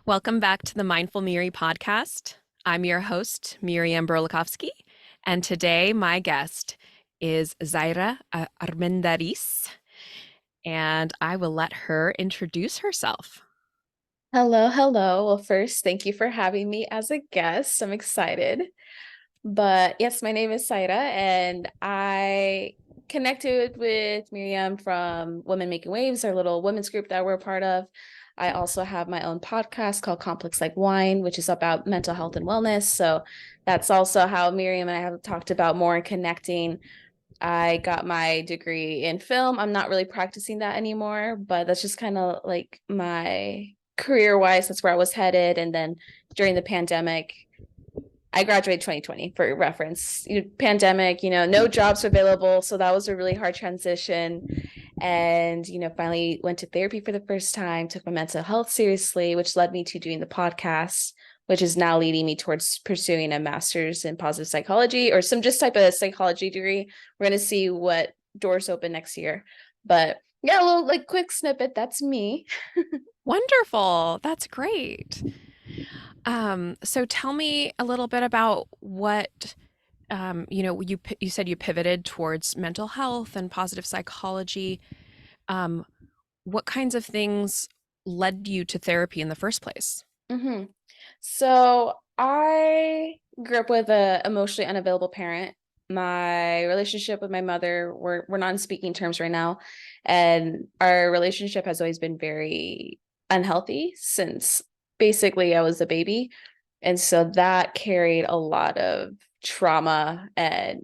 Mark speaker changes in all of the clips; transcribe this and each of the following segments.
Speaker 1: Welcome back to the Mindful Miri podcast. I'm your host, Miriam Brolikovsky, and today my guest is Zaira Armenderis, and I will let her introduce herself.
Speaker 2: Hello, hello. Well, first, thank you for having me as a guest. I'm excited. But yes, my name is Saira, and I connected with Miriam from Women Making Waves, our little women's group that we're a part of. I also have my own podcast called Complex Like Wine, which is about mental health and wellness. So that's also how Miriam and I have talked about more and connecting. I got my degree in film. I'm not really practicing that anymore, but that's just kind of like my career wise, that's where I was headed. And then during the pandemic, I graduated 2020 for reference. Pandemic, no jobs available. So that was a really hard transition. And, finally went to therapy for the first time, took my mental health seriously, which led me to doing the podcast, which is now leading me towards pursuing a master's in positive psychology or some just type of psychology degree. We're going to see what doors open next year. But yeah, a little like quick snippet. That's me.
Speaker 1: Wonderful. That's great. So tell me a little bit about what you said you pivoted towards mental health and positive psychology. Um, what kinds of things led you to therapy in the first place?
Speaker 2: hmm So I grew up with a emotionally unavailable parent. My relationship with my mother, we're not in speaking terms right now, and our relationship has always been very unhealthy since basically I was a baby, and so that carried a lot of trauma and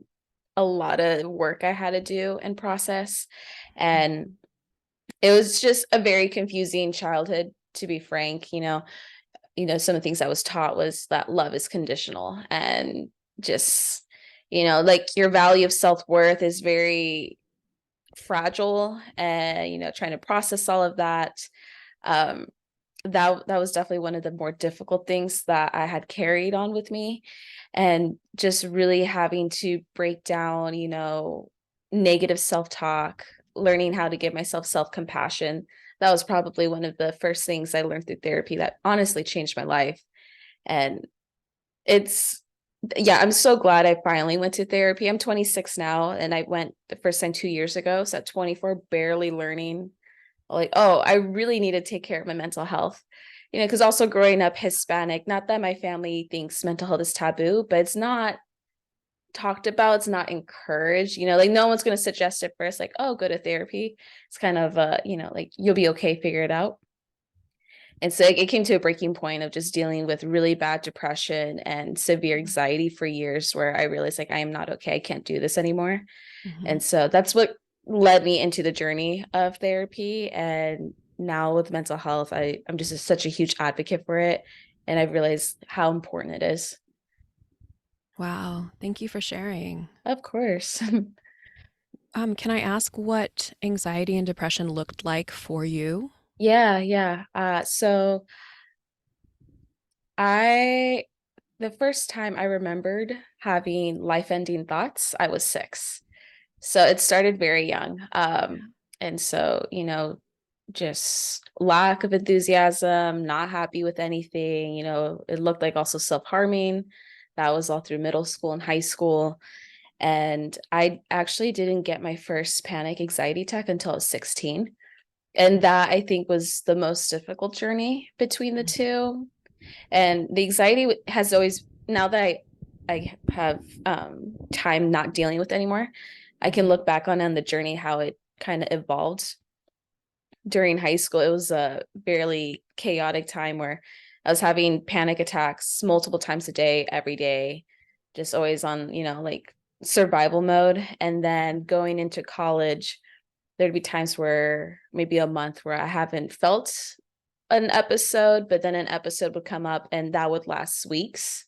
Speaker 2: a lot of work I had to do and process, and it was just a very confusing childhood, to be frank. Some of the things I was taught was that love is conditional and just, like your value of self-worth is very fragile and, trying to process all of that. Um, that was definitely one of the more difficult things that I had carried on with me. And just really having to break down, negative self-talk, learning how to give myself self-compassion. That was probably one of the first things I learned through therapy that honestly changed my life. And it's yeah, I'm so glad I finally went to therapy. I'm 26 now, and I went the first time 2 years ago. So at 24, barely learning, like, oh, I really need to take care of my mental health. Because also growing up Hispanic, not that my family thinks mental health is taboo, but it's not talked about, it's not encouraged. Like no one's going to suggest it first, like, oh, go to therapy. It's kind of like you'll be okay, figure it out. And so it came to a breaking point of just dealing with really bad depression and severe anxiety for years, where I realized like I am not okay. I can't do this anymore.
Speaker 1: Mhm.
Speaker 2: And so that's what led me into the journey of therapy. And now with mental health, I'm just such a huge advocate for it. And I've realized how important it is.
Speaker 1: Wow, thank you for sharing.
Speaker 2: Of course.
Speaker 1: Can I ask what anxiety and depression looked like for you?
Speaker 2: Yeah, yeah. So I the first time I remembered having life-ending thoughts, I was 6. So it started very young. And so, just lack of enthusiasm, not happy with anything, it looked like also self-harming. That was all through middle school and high school. And I actually didn't get my first panic anxiety attack until I was 16. And that I think was the most difficult journey between the two. And the anxiety has always, now that I have time not dealing with anymore, I can look back on the journey, how it kind of evolved during high school. It was a fairly chaotic time where I was having panic attacks multiple times a day, every day, just always on, like survival mode. And then going into college, there'd be times where maybe a month where I haven't felt an episode, but then an episode would come up and that would last weeks.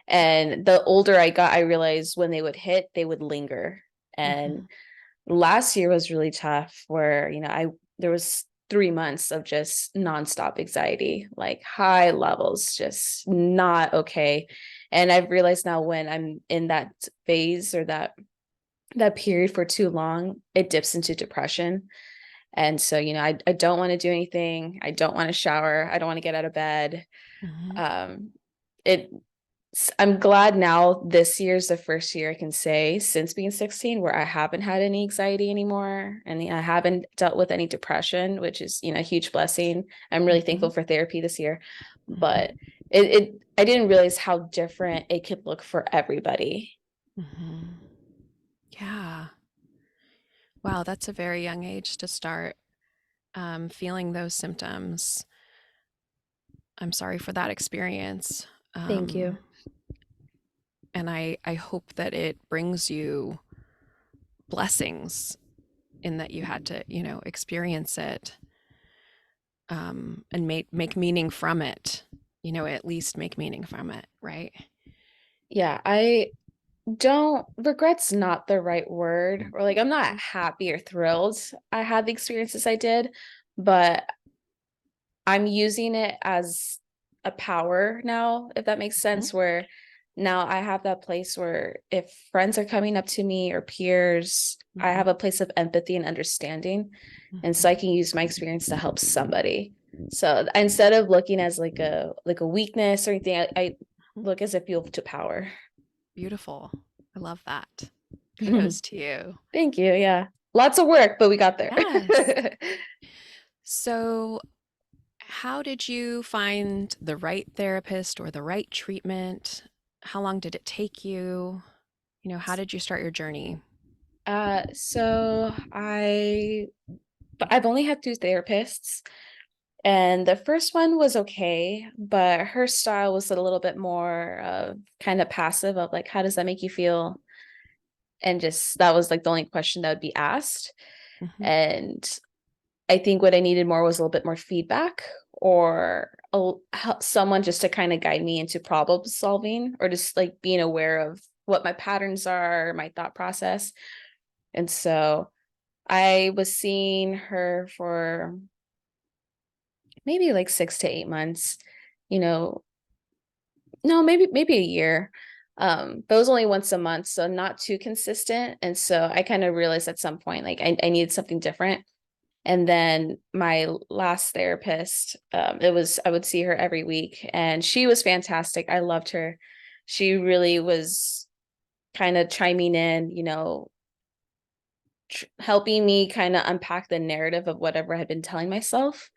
Speaker 2: And the older I got, I realized when they would hit, they would linger.
Speaker 1: Mhm.
Speaker 2: And last year was really tough where, there was 3 months of just nonstop anxiety, like high levels, just not okay. And I've realized now when I'm in that phase or that period for too long, it dips into depression. And so, I don't want to do anything. I don't want to shower. I don't want to get out of bed.
Speaker 1: Mhm.
Speaker 2: Um, it I'm glad now this year's the first year I can say since being 16 where I haven't had any anxiety anymore and I haven't dealt with any depression, which is, a huge blessing. I'm really thankful
Speaker 1: Mhm.
Speaker 2: for therapy this year, but
Speaker 1: Mhm.
Speaker 2: I didn't realize how different it could look for everybody.
Speaker 1: Mhm. Yeah. Wow, that's a very young age to start feeling those symptoms. I'm sorry for that experience.
Speaker 2: Thank you.
Speaker 1: Um, and I hope that it brings you blessings in that you had to, experience it and make meaning from it. At least make meaning from it, right?
Speaker 2: Yeah, I don't regret's not the right word, or like I'm not happy or thrilled I had the experiences I did, but I'm using it as a power now, if that makes
Speaker 1: Mhm.
Speaker 2: sense, where now I have that place where if friends are coming up to me or peers, I
Speaker 1: Mhm.
Speaker 2: have a place of empathy and understanding. And so I
Speaker 1: Mhm.
Speaker 2: can use my experience to help somebody. So instead of looking as like a weakness or anything, I
Speaker 1: Mhm.
Speaker 2: look as a fuel to power.
Speaker 1: Beautiful. I love that. Kudos to you.
Speaker 2: Thank you. Yeah. Lots of work, but we got there.
Speaker 1: Yes. So, how did you find the right therapist or the right treatment? How long did it take you? How did you start your journey?
Speaker 2: So I've only had two therapists, and the first one was okay, but her style was a little bit more kind of passive of like, how does that make you feel? And just that was like the only question that would be asked.
Speaker 1: Mhm.
Speaker 2: And I think what I needed more was a little bit more feedback or someone just to kind of guide me into problem solving or just like being aware of what my patterns are, my thought process. And so I was seeing her for maybe like 6 to 8 months, you know, no, maybe a year. But it was only once a month, so not too consistent. And so I kind of realized at some point, like I needed something different. And then my last therapist, I would see her every week, and she was fantastic. I loved her. She really was kind of chiming in, helping me kind of unpack the narrative of whatever I had been telling myself,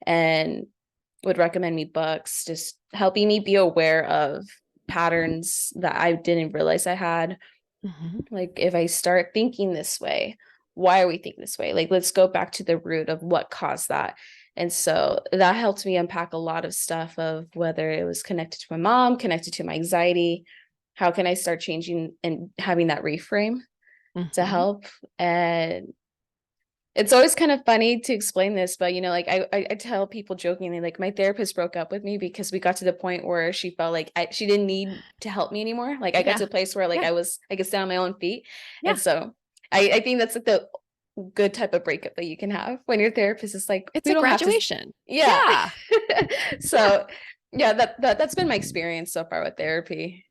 Speaker 2: and would recommend me books, just helping me be aware of patterns that I didn't realize I had.
Speaker 1: Mhm.
Speaker 2: Like if I start thinking this way, why are we thinking this way? Like let's go back to the root of what caused that. And so that helped me unpack a lot of stuff of whether it was connected to my mom, connected to my anxiety. How can I start changing and having that reframe to
Speaker 1: Mhm.
Speaker 2: help? And it's always kind of funny to explain this, but like I tell people jokingly, like my therapist broke up with me because we got to the point where she felt like she didn't need to help me anymore. Like I got to
Speaker 1: Yeah.
Speaker 2: a place where like
Speaker 1: Yeah.
Speaker 2: I could stand on my own feet, and
Speaker 1: Yeah.
Speaker 2: so I think that's like the good type of breakup that you can have when your therapist is like,
Speaker 1: It's
Speaker 2: we
Speaker 1: a
Speaker 2: don't have to,
Speaker 1: graduation.
Speaker 2: yeah.
Speaker 1: Yeah. Yeah.
Speaker 2: So yeah, that's been my experience so far with therapy.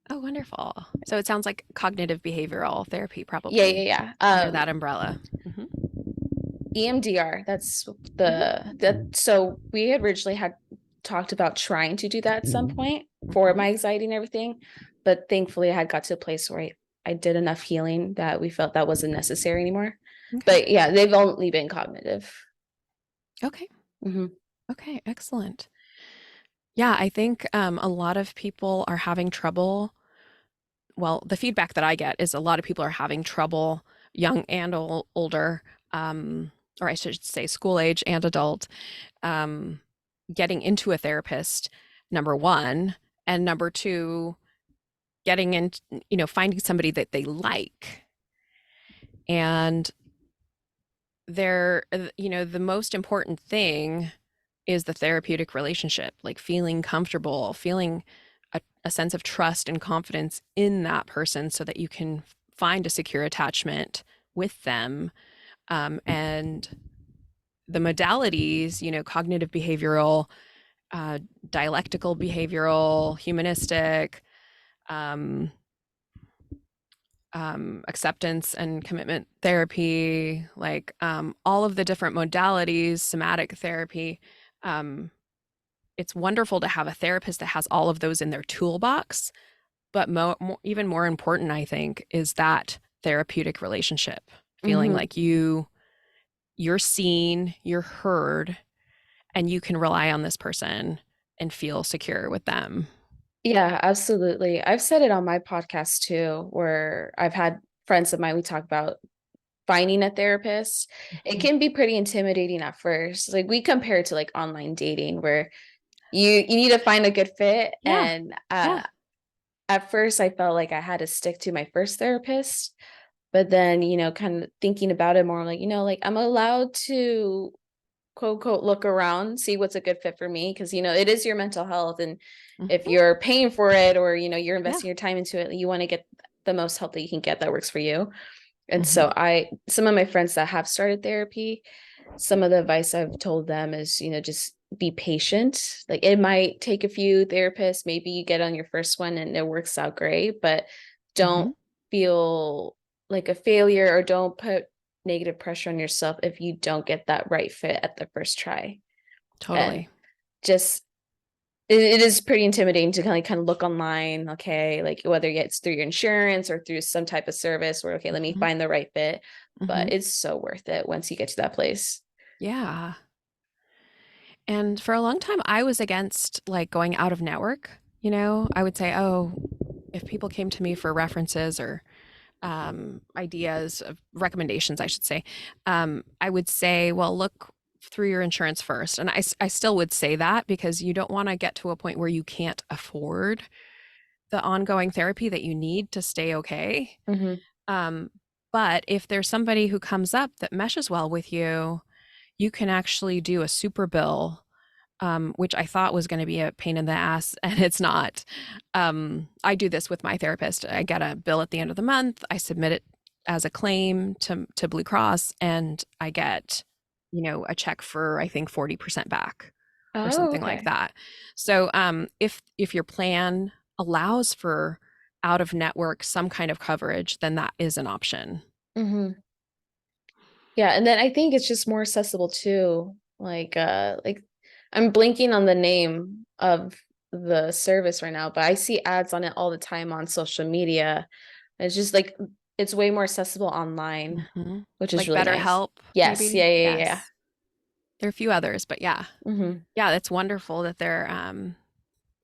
Speaker 1: Oh, wonderful. So it sounds like cognitive behavioral therapy,
Speaker 2: Yeah,
Speaker 1: probably
Speaker 2: yeah,
Speaker 1: under
Speaker 2: yeah.
Speaker 1: that umbrella. Hmm.
Speaker 2: EMDR, that's
Speaker 1: Hmm.
Speaker 2: so we had originally had talked about trying to do that at some point for
Speaker 1: Hmm.
Speaker 2: my anxiety and everything, but thankfully I had got to a place where I did enough healing that we felt that wasn't necessary anymore.
Speaker 1: Okay.
Speaker 2: But yeah, they've only been cognitive.
Speaker 1: Okay.
Speaker 2: Mhm.
Speaker 1: Okay. Excellent. Yeah, I think a lot of people are having trouble. Well, the feedback that I get is a lot of people are having trouble, young and older, or I should say school age and adult, um, getting into a therapist, number one, and number two, getting in, finding somebody that they like. And the most important thing is the therapeutic relationship, like feeling comfortable, feeling a sense of trust and confidence in that person so that you can find a secure attachment with them. And the modalities, cognitive behavioral, uh, dialectical behavioral, humanistic, um, acceptance and commitment therapy, like all of the different modalities, somatic therapy. Um, it's wonderful to have a therapist that has all of those in their toolbox. But even more important, I think, is that therapeutic relationship, feeling
Speaker 2: Hmm.
Speaker 1: like you're seen, you're heard, and you can rely on this person and feel secure with them.
Speaker 2: Yeah, absolutely. I've said it on my podcast too, where I've had friends of mine, we talk about finding a therapist. It
Speaker 1: Mhm.
Speaker 2: can be pretty intimidating at first. Like we compare it to like online dating where you need to find a good fit.
Speaker 1: Yeah.
Speaker 2: And
Speaker 1: Yeah.
Speaker 2: at first I felt like I had to stick to my first therapist. But then, kind of thinking about it more, like, like I'm allowed to quote unquote look around, see what's a good fit for me. Cause it is your mental health. And if
Speaker 1: Mhm.
Speaker 2: you're paying for it or you're
Speaker 1: Yeah.
Speaker 2: investing your time into it, you want to get the most help that you can get that works for you. And
Speaker 1: Mhm.
Speaker 2: so some of my friends that have started therapy, some of the advice I've told them is, just be patient. Like it might take a few therapists, maybe you get on your first one and it works out great, but don't
Speaker 1: Mhm.
Speaker 2: feel like a failure or don't put negative pressure on yourself if you don't get that right fit at the first try. And
Speaker 1: Totally.
Speaker 2: just it is pretty intimidating to kind of look online, okay, like whether it's through your insurance or through some type of service where, okay, let me
Speaker 1: Mhm.
Speaker 2: find the right fit. But
Speaker 1: Mhm.
Speaker 2: it's so worth it once you get to that place.
Speaker 1: Yeah. And for a long time, I was against like going out of network. I would say, oh, if people came to me for references or ideas of recommendations, I should say, I would say, well, look through your insurance first. And I still would say that because you don't want to get to a point where you can't afford the ongoing therapy that you need to stay okay.
Speaker 2: Hmm.
Speaker 1: Um, but if there's somebody who comes up that meshes well with you, you can actually do a super bill, which I thought was going to be a pain in the ass, and it's not. I do this with my therapist. I get a bill at the end of the month. I submit it as a claim to Blue Cross, and I get, a check for I think 40% back, or
Speaker 2: Oh,
Speaker 1: something like
Speaker 2: okay.
Speaker 1: that. So if your plan allows for out of network some kind of coverage, then that is an option.
Speaker 2: Hmm. Yeah, and then I think it's just more accessible too. Like I'm blinking on the name of the service right now, but I see ads on it all the time on social media. It's just like it's way more accessible online,
Speaker 1: Hmm.
Speaker 2: which is
Speaker 1: Like
Speaker 2: really nice.
Speaker 1: BetterHelp,
Speaker 2: Yes, yeah,
Speaker 1: maybe.
Speaker 2: yeah, yeah.
Speaker 1: Yes, there are a few others, but yeah.
Speaker 2: Hmm.
Speaker 1: Yeah, that's wonderful that there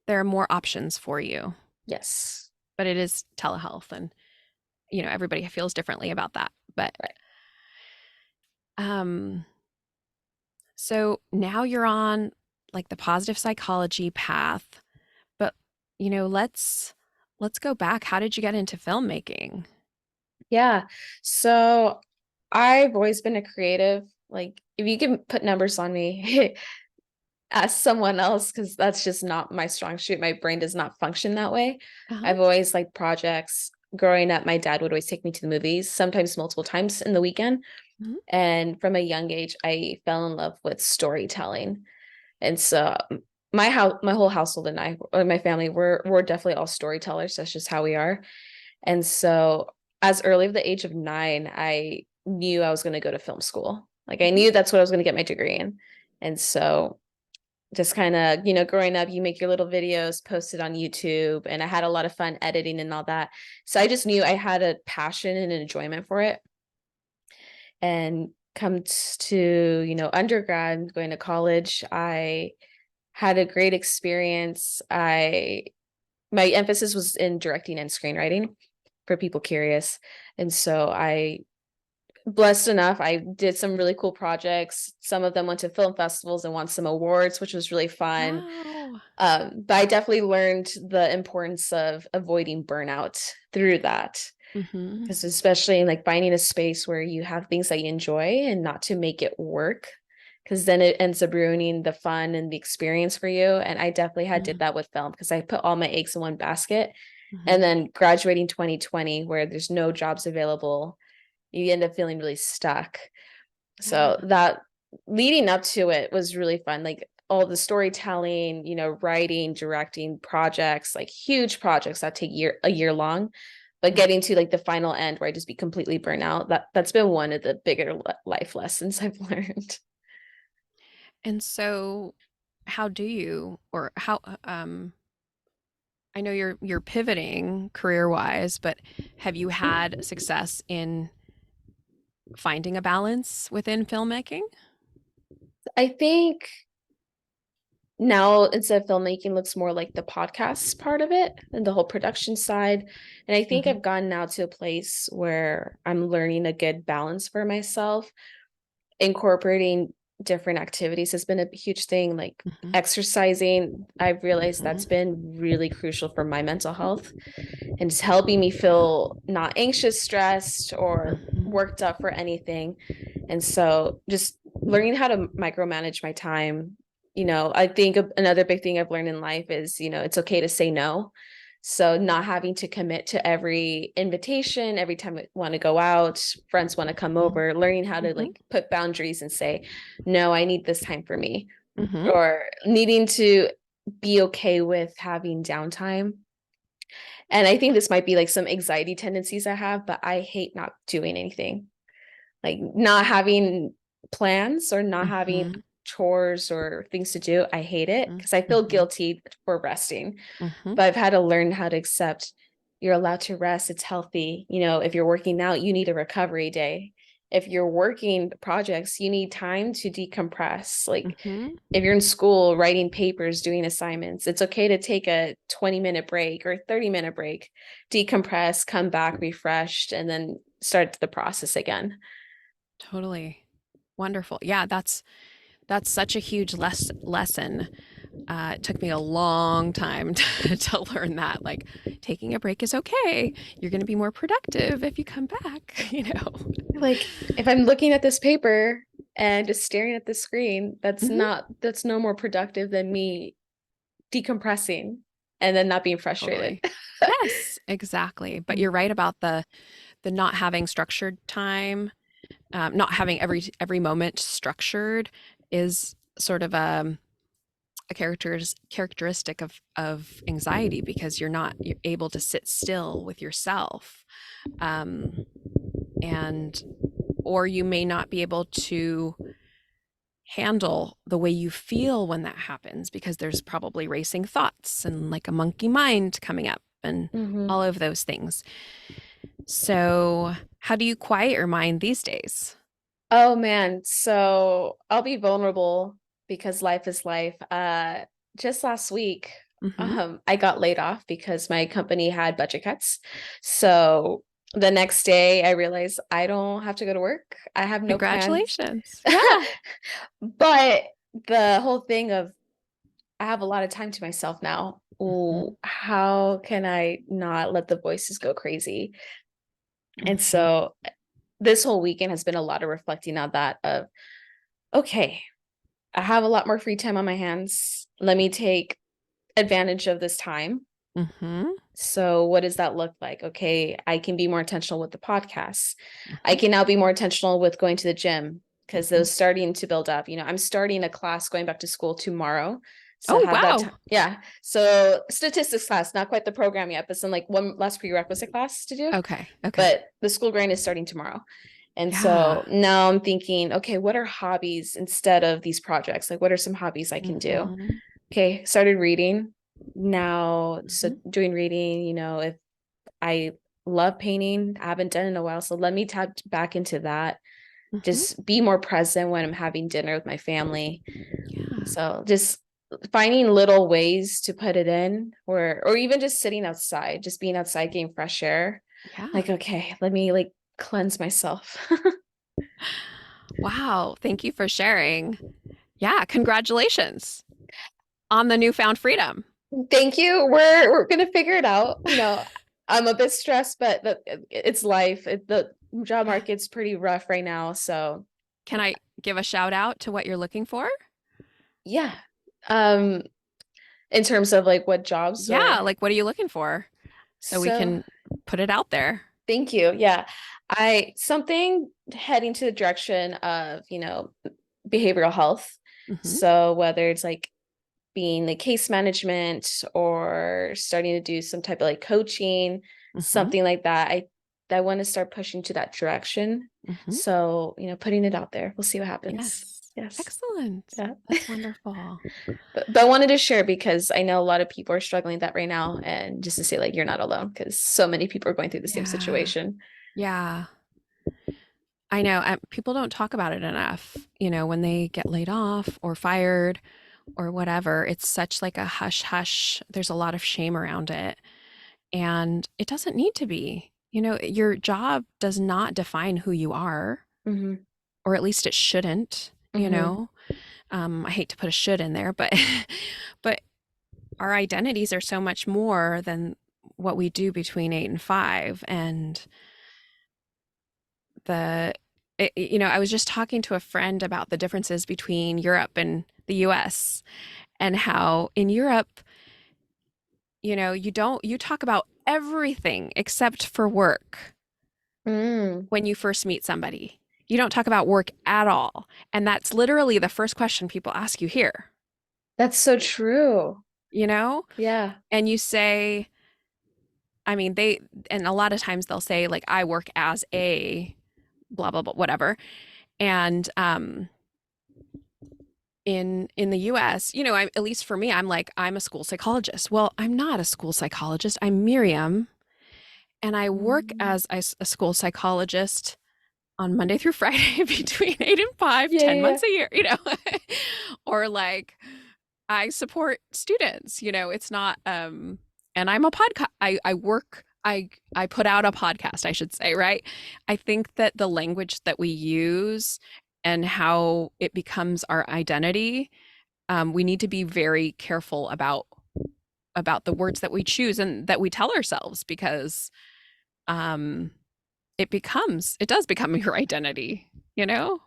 Speaker 1: are more options for you.
Speaker 2: Yes.
Speaker 1: But it is telehealth, and everybody feels differently about that. But
Speaker 2: Right.
Speaker 1: um so now you're on like the positive psychology path, but let's go back. How did you get into filmmaking?
Speaker 2: Yeah. So I've always been a creative. Like if you can put numbers on me, ask someone else because that's just not my strong suit. My brain does not function that way.
Speaker 1: Uh-huh.
Speaker 2: I've always liked projects. Growing up, my dad would always take me to the movies, sometimes multiple times in the weekend.
Speaker 1: Mhm.
Speaker 2: And from a young age, I fell in love with storytelling. And so my whole household and I, or my family, we're definitely all storytellers. That's just how we are. And so as early of the age of 9, I knew I was going to go to film school. Like I
Speaker 1: Mhm.
Speaker 2: knew that's what I was going to get my degree in. And so just kind of, growing up, you make your little videos, post it on YouTube, and I had a lot of fun editing and all that. So I just knew I had a passion and an enjoyment for it. And comes to, undergrad, going to college, I had a great experience. I My emphasis was in directing and screenwriting for people curious. And so I blessed enough, I did some really cool projects. Some of them went to film festivals and won some awards, which was really fun.
Speaker 1: Wow.
Speaker 2: But I definitely learned the importance of avoiding burnout through that.
Speaker 1: Mhm.
Speaker 2: Because especially in like finding a space where you have things that you enjoy and not to make it work. Because then it ends up ruining the fun and the experience for you. And I definitely had did
Speaker 1: Mhm.
Speaker 2: that with film because I put all my eggs in one basket. And
Speaker 1: Mhm.
Speaker 2: then graduating 2020, where there's no jobs available, you end up feeling really stuck.
Speaker 1: Yeah.
Speaker 2: So that leading up to it was really fun. Like all the storytelling, writing, directing projects, like huge projects that take a year long. but getting to like the final end where I just be completely burnt out, that's been one of the bigger life lessons I've learned.
Speaker 1: And so how do you or how I know you're pivoting career-wise, but have you had success in finding a balance within filmmaking?
Speaker 2: I think now instead of filmmaking looks more like the podcast part of it and the whole production side. And I think
Speaker 1: Mhm.
Speaker 2: I've gotten now to a place where I'm learning a good balance for myself. Incorporating different activities has been a huge thing, like
Speaker 1: Mhm.
Speaker 2: exercising. I've realized that's
Speaker 1: Mhm.
Speaker 2: been really crucial for my mental health and it's helping me
Speaker 1: Yeah.
Speaker 2: feel not anxious, stressed, or
Speaker 1: Mhm.
Speaker 2: worked up for anything. And so just learning how to micromanage my time. I think another big thing I've learned in life is, it's okay to say no. So not having to commit to every invitation, every time I want to go out, friends want to come
Speaker 1: Mhm.
Speaker 2: over, learning how to
Speaker 1: Mhm.
Speaker 2: like put boundaries and say, no, I need this time for me,
Speaker 1: Mhm.
Speaker 2: or needing to be okay with having downtime. And I think this might be like some anxiety tendencies I have, but I hate not doing anything, like not having plans or not having
Speaker 1: Mhm.
Speaker 2: chores or things to do. I hate it
Speaker 1: Mhm.
Speaker 2: because I feel
Speaker 1: Mhm.
Speaker 2: guilty for resting,
Speaker 1: Mhm.
Speaker 2: but I've had to learn how to accept you're allowed to rest. It's healthy. If you're working out, you need a recovery day. If you're working projects, you need time to decompress. Like
Speaker 1: Mhm.
Speaker 2: if you're in school writing papers, doing assignments, it's okay to take a 20-minute break or 30-minute break, decompress, come back refreshed, and then start the process again.
Speaker 1: Totally. Wonderful. Yeah, that's such a huge lesson. It took me a long time to learn that. Like, taking a break is okay. You're going to be more productive if you come back.
Speaker 2: Like if I'm looking at this paper and just staring at the screen,
Speaker 1: Hmm.
Speaker 2: that's no more productive than me decompressing and then not being frustrated.
Speaker 1: Totally. Yes, exactly. But you're
Speaker 2: Mhm.
Speaker 1: right about the not having structured time, not having every moment structured is sort of a characteristic of anxiety because you're able to sit still with yourself, um, and or you may not be able to handle the way you feel when that happens because there's probably racing thoughts and like a monkey mind coming up and all
Speaker 2: Mhm.
Speaker 1: of those things. So, how do you quiet your mind these days?
Speaker 2: Oh man, so I'll be vulnerable because life is life. Just last week,
Speaker 1: Hmm.
Speaker 2: I got laid off because my company had budget cuts. So the next day I realized I don't have to go to work. I have no plans.
Speaker 1: Congratulations. Yeah.
Speaker 2: But the whole thing of I have a lot of time to myself now.
Speaker 1: Hmm.
Speaker 2: Oh, how can I not let the voices go crazy? And
Speaker 1: Hmm.
Speaker 2: so this whole weekend has been a lot of reflecting on that of okay, I have a lot more free time on my hands. Let me take advantage of this time.
Speaker 1: Hmm.
Speaker 2: So, what does that look like? Okay, I can be more intentional with the podcasts. I
Speaker 1: Hmm.
Speaker 2: can now be more intentional with going to the gym because
Speaker 1: Hmm.
Speaker 2: those starting to build up. I'm starting a class going back to school tomorrow. So, I
Speaker 1: Oh,
Speaker 2: have that time.
Speaker 1: wow.
Speaker 2: Yeah. So, statistics class, not quite the program yet, but some like one last prerequisite class to do.
Speaker 1: Okay. Okay.
Speaker 2: But the school grind is starting tomorrow. And
Speaker 1: Yeah.
Speaker 2: so now I'm thinking, okay, what are hobbies instead of these projects? Like, what are some hobbies I can do?
Speaker 1: Hmm.
Speaker 2: Okay, started reading. Now, so
Speaker 1: Hmm.
Speaker 2: doing reading, if I love painting, I haven't done it in a while. So let me tap back into that.
Speaker 1: Hmm.
Speaker 2: Just be more present when I'm having dinner with my family.
Speaker 1: Yeah.
Speaker 2: So just finding little ways to put it in, or even just sitting outside, just being outside, getting fresh air.
Speaker 1: Yeah.
Speaker 2: Like, okay, let me like cleanse myself.
Speaker 1: Wow. Thank you for sharing. Yeah. Congratulations on the newfound freedom.
Speaker 2: Thank you. We're gonna figure it out. I'm a bit stressed, but it's life. The job
Speaker 1: Yeah.
Speaker 2: market's pretty rough right now. So
Speaker 1: Can I give a shout out to what you're looking for?
Speaker 2: yeah. Um, in terms of like what jobs
Speaker 1: Yeah.
Speaker 2: or
Speaker 1: Like, what are you looking for? So we
Speaker 2: so
Speaker 1: can put it out there.
Speaker 2: thank you. Yeah. I something heading to the direction of, behavioral health.
Speaker 1: Hmm.
Speaker 2: So whether it's like being the case management or starting to do some type of like coaching,
Speaker 1: Mhm.
Speaker 2: something like that. I want to start pushing to that direction.
Speaker 1: Mhm.
Speaker 2: So, putting it out there. We'll see what happens.
Speaker 1: Yes.
Speaker 2: Yes.
Speaker 1: Excellent.
Speaker 2: Yeah.
Speaker 1: That's wonderful.
Speaker 2: But I wanted to share because I know a lot of people are struggling with that right now, and just to say like you're not alone because so many people are going through the same
Speaker 1: Yeah.
Speaker 2: situation.
Speaker 1: Yeah. I know. People don't talk about it enough. When they get laid off or fired or whatever, it's such like a hush hush. There's a lot of shame around it. And it doesn't need to be. Your job does not define who you are,
Speaker 2: Hmm.
Speaker 1: or at least it shouldn't, you
Speaker 2: Hmm.
Speaker 1: know. I hate to put a should in there, but but our identities are so much more than what we do between 8 and 5. And I was just talking to a friend about the differences between Europe and the US, and how in Europe, you talk about everything except for work
Speaker 2: Mm,
Speaker 1: when you first meet somebody. You don't talk about work at all. And that's literally the first question people ask you here,
Speaker 2: that's so true.
Speaker 1: you know?
Speaker 2: Yeah.
Speaker 1: And you say, and a lot of times they'll say, like, I work as a blah, blah, blah, whatever. And in the US, at least for me, I'm like, I'm a school psychologist. Well, I'm not a school psychologist. I'm Miriam, and I work
Speaker 2: Mm.
Speaker 1: as a school psychologist on Monday through Friday between 8 and 5,
Speaker 2: Yeah,
Speaker 1: 10
Speaker 2: yeah, yeah.
Speaker 1: months a year, or like I support students, it's not, and I'm a podcast, I work, I put out a podcast, I should say, right? I think that the language that we use and how it becomes our identity, we need to be very careful about the words that we choose and that we tell ourselves, because um it does become your identity, you know?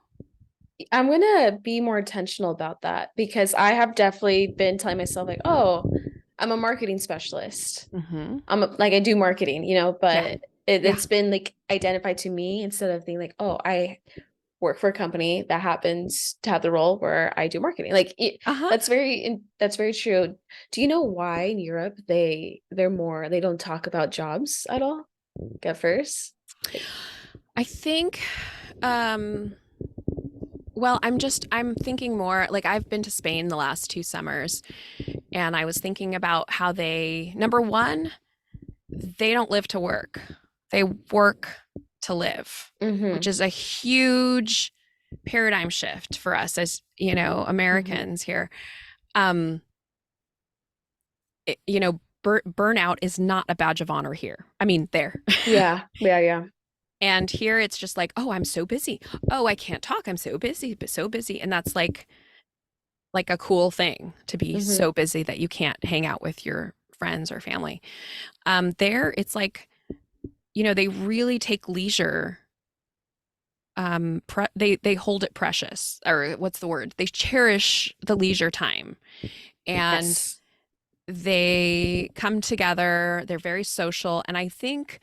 Speaker 2: I'm gonna be more intentional about that because I have definitely been telling myself like, oh, I'm a marketing specialist.
Speaker 1: Hmm.
Speaker 2: Like I do marketing,
Speaker 1: Yeah.
Speaker 2: but
Speaker 1: Yeah.
Speaker 2: it's been like identified to me instead of being like, oh, I work for a company that happens to have the role where I do marketing. Like
Speaker 1: Uh-huh.
Speaker 2: that's very true. Do you know why in Europe they don't talk about jobs at all at first? Like,
Speaker 1: I think, um well, I'm thinking more like I've been to Spain the last 2 summers, and I was thinking about how number one, they don't live to work. They work to live, which
Speaker 2: mm-hmm,
Speaker 1: is a huge paradigm shift for us as,
Speaker 2: mm-hmm.
Speaker 1: Americans here. Um, burnout is not a badge of honor here. I mean, there.
Speaker 2: Yeah, yeah, yeah.
Speaker 1: And here it's just like, oh, I'm so busy. Oh, I can't talk. I'm so busy, but so busy. And that's like a cool thing to be
Speaker 2: Mm-hmm.
Speaker 1: so busy that you can't hang out with your friends or family. There it's like, they really take leisure. They hold it precious, or what's the word? They cherish the leisure time, and
Speaker 2: Yes.
Speaker 1: they come together. They're very social, and I think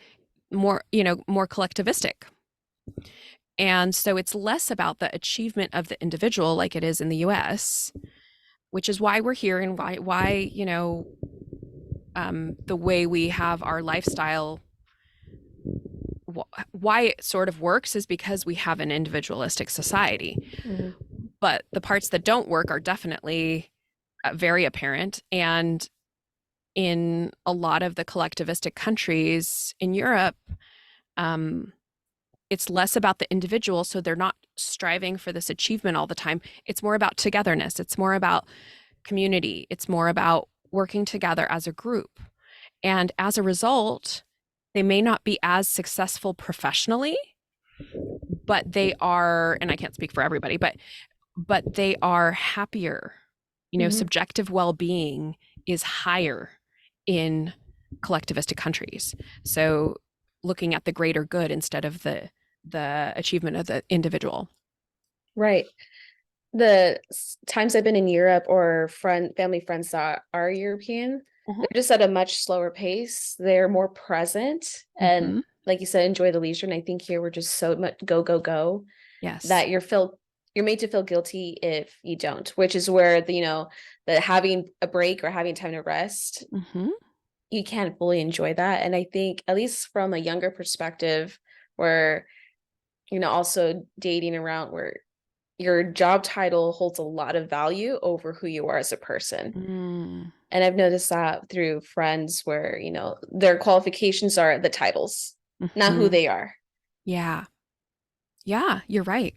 Speaker 1: more collectivistic. And so it's less about the achievement of the individual like it is in the US, which is why we're here, and why the way we have our lifestyle, why it sort of works is because we have an individualistic society.
Speaker 2: Mm-hmm.
Speaker 1: But the parts that don't work are definitely very apparent. And in a lot of the collectivistic countries in Europe, um, it's less about the individual. So they're not striving for this achievement all the time. It's more about togetherness. It's more about community. It's more about working together as a group. And as a result, they may not be as successful professionally, but they are, and I can't speak for everybody, but they are happier.
Speaker 2: Mm-hmm.
Speaker 1: Subjective well-being is higher in collectivistic countries. So looking at the greater good instead of the achievement of the individual.
Speaker 2: Right. Times I've been in Europe or family friends that are European,
Speaker 1: Mhm.
Speaker 2: they're just at a much slower pace. They're more present and
Speaker 1: Mhm.
Speaker 2: like you said, enjoy the leisure. And I think here we're just so much go, go, go
Speaker 1: Yes.
Speaker 2: that you're made to feel guilty if you don't, which is where the having a break or having time to rest
Speaker 1: Mhm.
Speaker 2: you can't fully enjoy that. And I think, at least from a younger perspective, where, also dating around, where your job title holds a lot of value over who you are as a person.
Speaker 1: Mm,
Speaker 2: And I've noticed that through friends where, their qualifications are the titles, not who
Speaker 1: hmm.
Speaker 2: they are.
Speaker 1: Yeah. Yeah, you're right.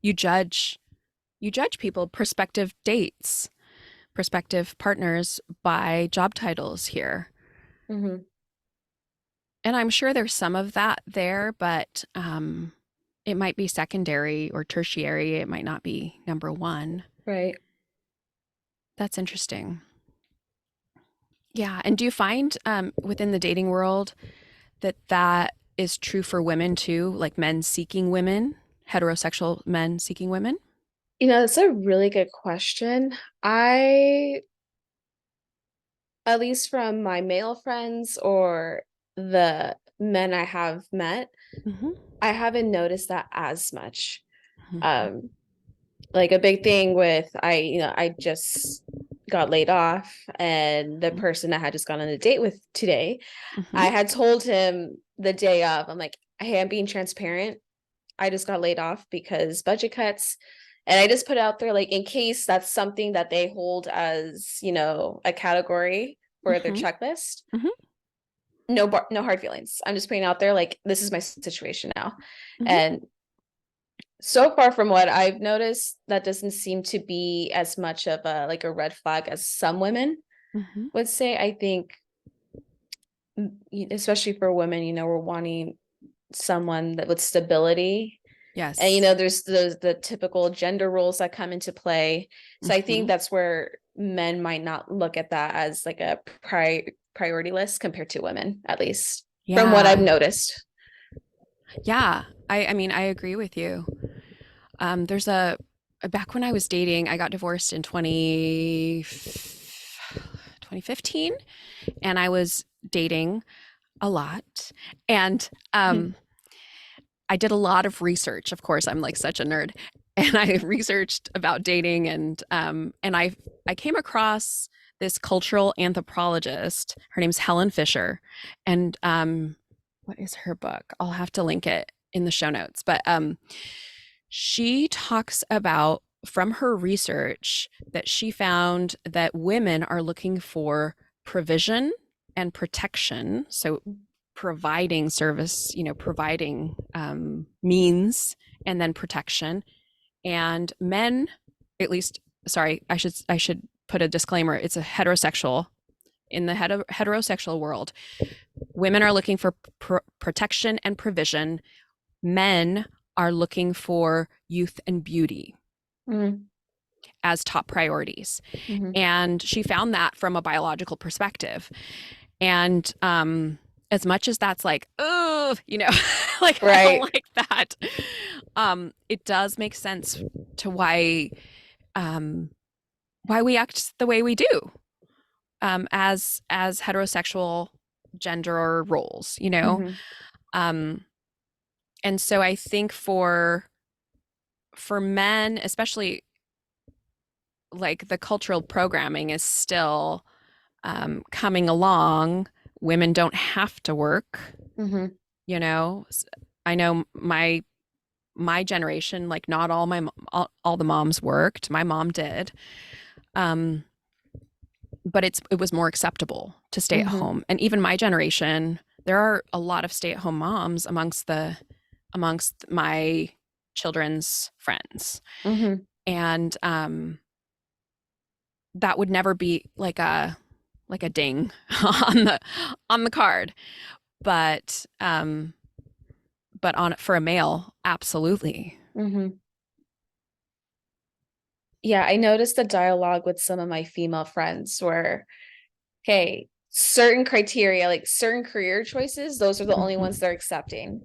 Speaker 1: You judge you judge people, prospective dates, prospective partners by job titles here.
Speaker 2: Hmm.
Speaker 1: And I'm sure there's some of that there, but it might be secondary or tertiary. It might not be number one.
Speaker 2: Right.
Speaker 1: That's interesting. Yeah. And do you find within the dating world that that is true for women too, like men seeking women, heterosexual men seeking women?
Speaker 2: That's a really good question. At least from my male friends or the men I have met,
Speaker 1: Hmm.
Speaker 2: I haven't noticed that as much.
Speaker 1: Hmm.
Speaker 2: Um, like a big thing with I just got laid off, and the person I had just gone on a date with today,
Speaker 1: Hmm.
Speaker 2: I had told him the day of, I'm like, hey, I'm being transparent. I just got laid off because budget cuts. And I just put it out there, like, in case that's something that they hold as, a category for their
Speaker 1: Hmm.
Speaker 2: checklist.
Speaker 1: Hmm.
Speaker 2: No hard feelings. I'm just putting out there, like, this is my situation now.
Speaker 1: Hmm.
Speaker 2: And so far from what I've noticed, that doesn't seem to be as much of a like a red flag as some women
Speaker 1: Hmm.
Speaker 2: would say. I think, especially for women, we're wanting someone that with stability. And
Speaker 1: Yes.
Speaker 2: there's the typical gender roles that come into play. So I think
Speaker 1: Hmm.
Speaker 2: that's where men might not look at that as like a priority list compared to women, at least from what I've
Speaker 1: Yeah.
Speaker 2: noticed.
Speaker 1: Yeah. I mean, I agree with you. There's a back when I was dating, I got divorced in 2015, and I was dating a lot. And I did a lot of research. Of course, I'm like such a nerd. And I researched about dating, and I came across this cultural anthropologist. Her name's Helen Fisher. And what is her book? I'll have to link it in the show notes. But she talks about from her research that she found that women are looking for provision and protection. So providing service, providing means, and then protection. And men, at least, sorry, I should put a disclaimer. It's a heterosexual. In the heterosexual world, women are looking for protection and provision. Men are looking for youth and beauty
Speaker 2: Mm-hmm.
Speaker 1: as top priorities.
Speaker 2: Mm-hmm.
Speaker 1: And she found that from a biological perspective. And as much as that's like, oh, like I don't
Speaker 2: Right.
Speaker 1: like that, it does make sense to um, why we act the way we do as heterosexual gender roles.
Speaker 2: Mm-hmm.
Speaker 1: Um, and so I think for men, especially, like the cultural programming is still coming along. Women don't have to work.
Speaker 2: Mm-hmm.
Speaker 1: You know, I know my generation, like not all the moms worked. My mom did, um, but it was more acceptable to stay at
Speaker 2: Mm-hmm.
Speaker 1: home. And even my generation, there are a lot of stay at home moms amongst my children's friends,
Speaker 2: Mm-hmm.
Speaker 1: and that would never be like a ding on the card, but on for a male, absolutely.
Speaker 2: Mm-hmm. Yeah, I noticed the dialogue with some of my female friends where, hey, certain criteria, like certain career choices, those are the only ones
Speaker 1: Mhm.
Speaker 2: they're accepting.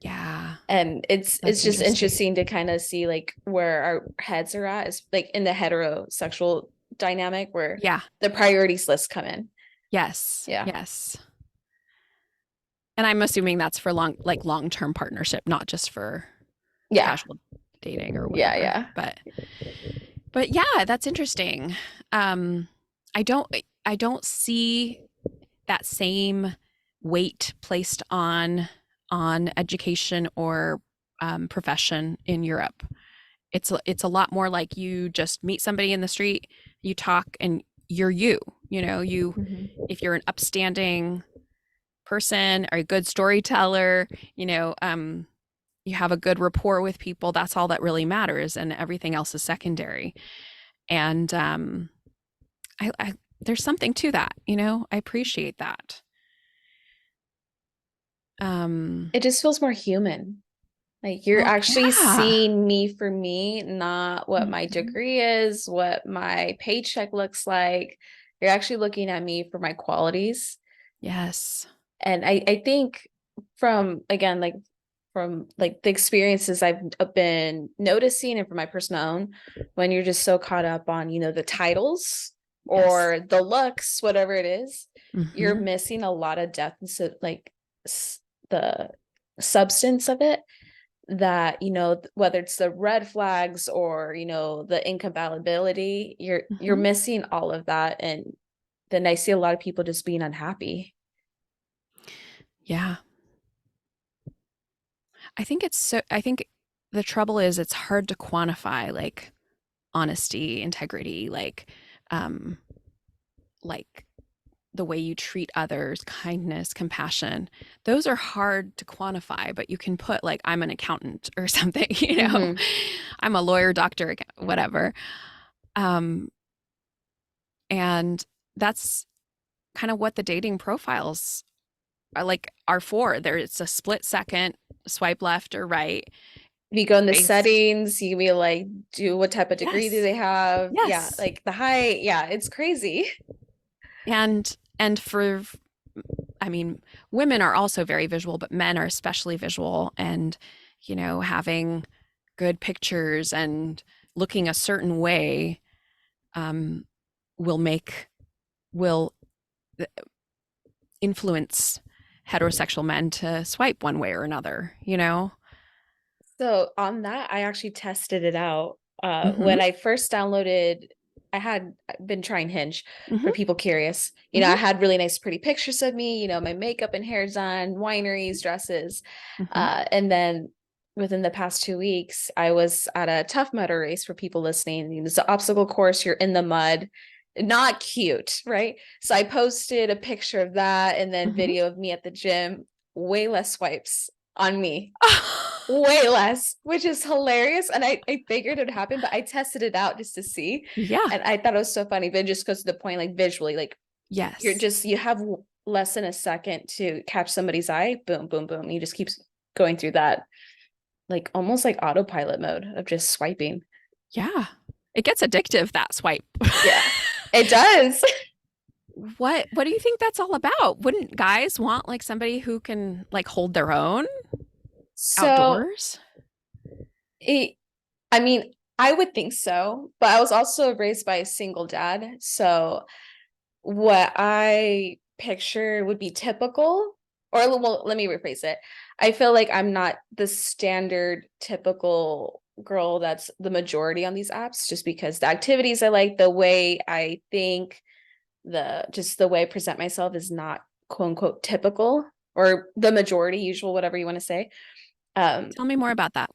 Speaker 1: Yeah,
Speaker 2: And it's
Speaker 1: that's
Speaker 2: just
Speaker 1: interesting.
Speaker 2: interesting to kind of see like where our heads are at, is like in the heterosexual dynamic where
Speaker 1: Yeah.
Speaker 2: the priorities list come in.
Speaker 1: Yes.
Speaker 2: Yeah.
Speaker 1: Yes. And I'm assuming that's for long-term partnership, not just for
Speaker 2: Yeah.
Speaker 1: casual dating or
Speaker 2: Yeah.
Speaker 1: whatever.
Speaker 2: Yeah.
Speaker 1: But yeah, that's interesting. Um, I don't see. that same weight placed on education or profession in Europe. It's a lot more like you just meet somebody in the street, you talk, and you're you. You know, you
Speaker 2: Mhm.
Speaker 1: if you're an upstanding person or a good storyteller, you have a good rapport with people. That's all that really matters, and everything else is secondary. And I there's something to that. I appreciate that. Um,
Speaker 2: It just feels more human. Like you're
Speaker 1: well,
Speaker 2: actually
Speaker 1: yeah.
Speaker 2: seeing me for me, not what my
Speaker 1: Mhm.
Speaker 2: degree is, what my paycheck looks like. You're actually looking at me for my qualities.
Speaker 1: Yes.
Speaker 2: And I think from again, like from like the experiences I've been noticing and from my personal own, when you're just so caught up on, the titles
Speaker 1: Yes.
Speaker 2: or the looks, whatever it is, you're
Speaker 1: Hmm.
Speaker 2: missing a lot of depth and so like the substance of it that whether it's the red flags or the incompatibility, you're
Speaker 1: Hmm.
Speaker 2: missing all of that. And then I see a lot of people just being unhappy.
Speaker 1: Yeah. I think the trouble is it's hard to quantify like honesty, integrity, um like the way you treat others, kindness, compassion. Those are hard to quantify, but you can put like I'm an accountant or something,
Speaker 2: Hmm.
Speaker 1: I'm a lawyer, doctor, whatever. Um and that's kind of what the dating profiles are for. There it's a split second swipe left or right
Speaker 2: If you go in the
Speaker 1: based.
Speaker 2: settings, you can be like, do what type of degree do
Speaker 1: Yes.
Speaker 2: they have? Yeah,
Speaker 1: Yes.
Speaker 2: like the height. Yeah, it's crazy.
Speaker 1: And for I mean, women are also very visual, but men are especially visual, and having good pictures and looking a certain way um, will make will influence heterosexual men to swipe one way or another.
Speaker 2: So on that, I actually tested it out.
Speaker 1: Mm-hmm.
Speaker 2: When I first downloaded, I had been trying Hinge for
Speaker 1: Mm-hmm.
Speaker 2: people curious. I
Speaker 1: Mm-hmm.
Speaker 2: had really nice, pretty pictures of me, my makeup and hair done, wineries, dresses.
Speaker 1: Mm-hmm.
Speaker 2: And then within the past 2 weeks, I was at a Tough Mudder race for people listening. It's an obstacle course, you're in the mud. Not cute, right? So I posted a picture of that and then
Speaker 1: Mm-hmm.
Speaker 2: video of me at the gym. Way less swipes on me, way less, which is hilarious. And I figured it would happen, but I tested it out just to see.
Speaker 1: Yeah.
Speaker 2: And I thought it was so funny, but it just goes to the point, like visually, like
Speaker 1: Yes.
Speaker 2: you have less than a second to catch somebody's eye. Boom, boom, boom. You just keep going through that, like almost like autopilot mode of just swiping.
Speaker 1: Yeah. It gets addictive, that swipe.
Speaker 2: Yeah, it does.
Speaker 1: What do you think that's all about? Wouldn't guys want like somebody who can like hold their own
Speaker 2: So
Speaker 1: outdoors?
Speaker 2: it, I mean, I would think so, but I was also raised by a single dad. So what I picture would be typical, or well, let me rephrase it. I feel like I'm not the standard typical girl that's the majority on these apps, just because the activities I like, the way I think, the way I present myself is not quote unquote typical or the majority, usual, whatever you want to say. Um,
Speaker 1: Tell me more about that.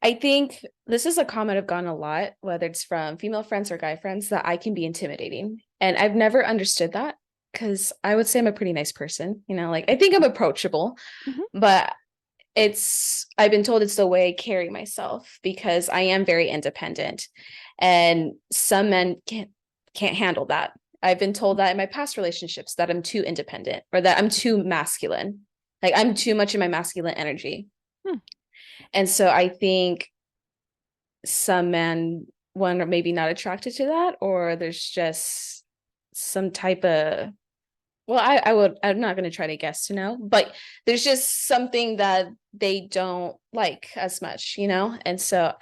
Speaker 2: I think this is a comment I've gotten a lot, whether it's from female friends or guy friends, that I can be intimidating. And I've never understood that because I would say I'm a pretty nice person. Like I think I'm approachable,
Speaker 1: Mhm.
Speaker 2: but I've been told it's the way I carry myself because I am very independent. And some men can't handle that. I've been told that in my past relationships that I'm too independent or that I'm too masculine. Like I'm too much in my masculine energy.
Speaker 1: Hmm.
Speaker 2: And so I think some men, one, are maybe not attracted to that, or there's just some type of, well, I'm not going to try to guess to know, but there's just something that they don't like as much. And so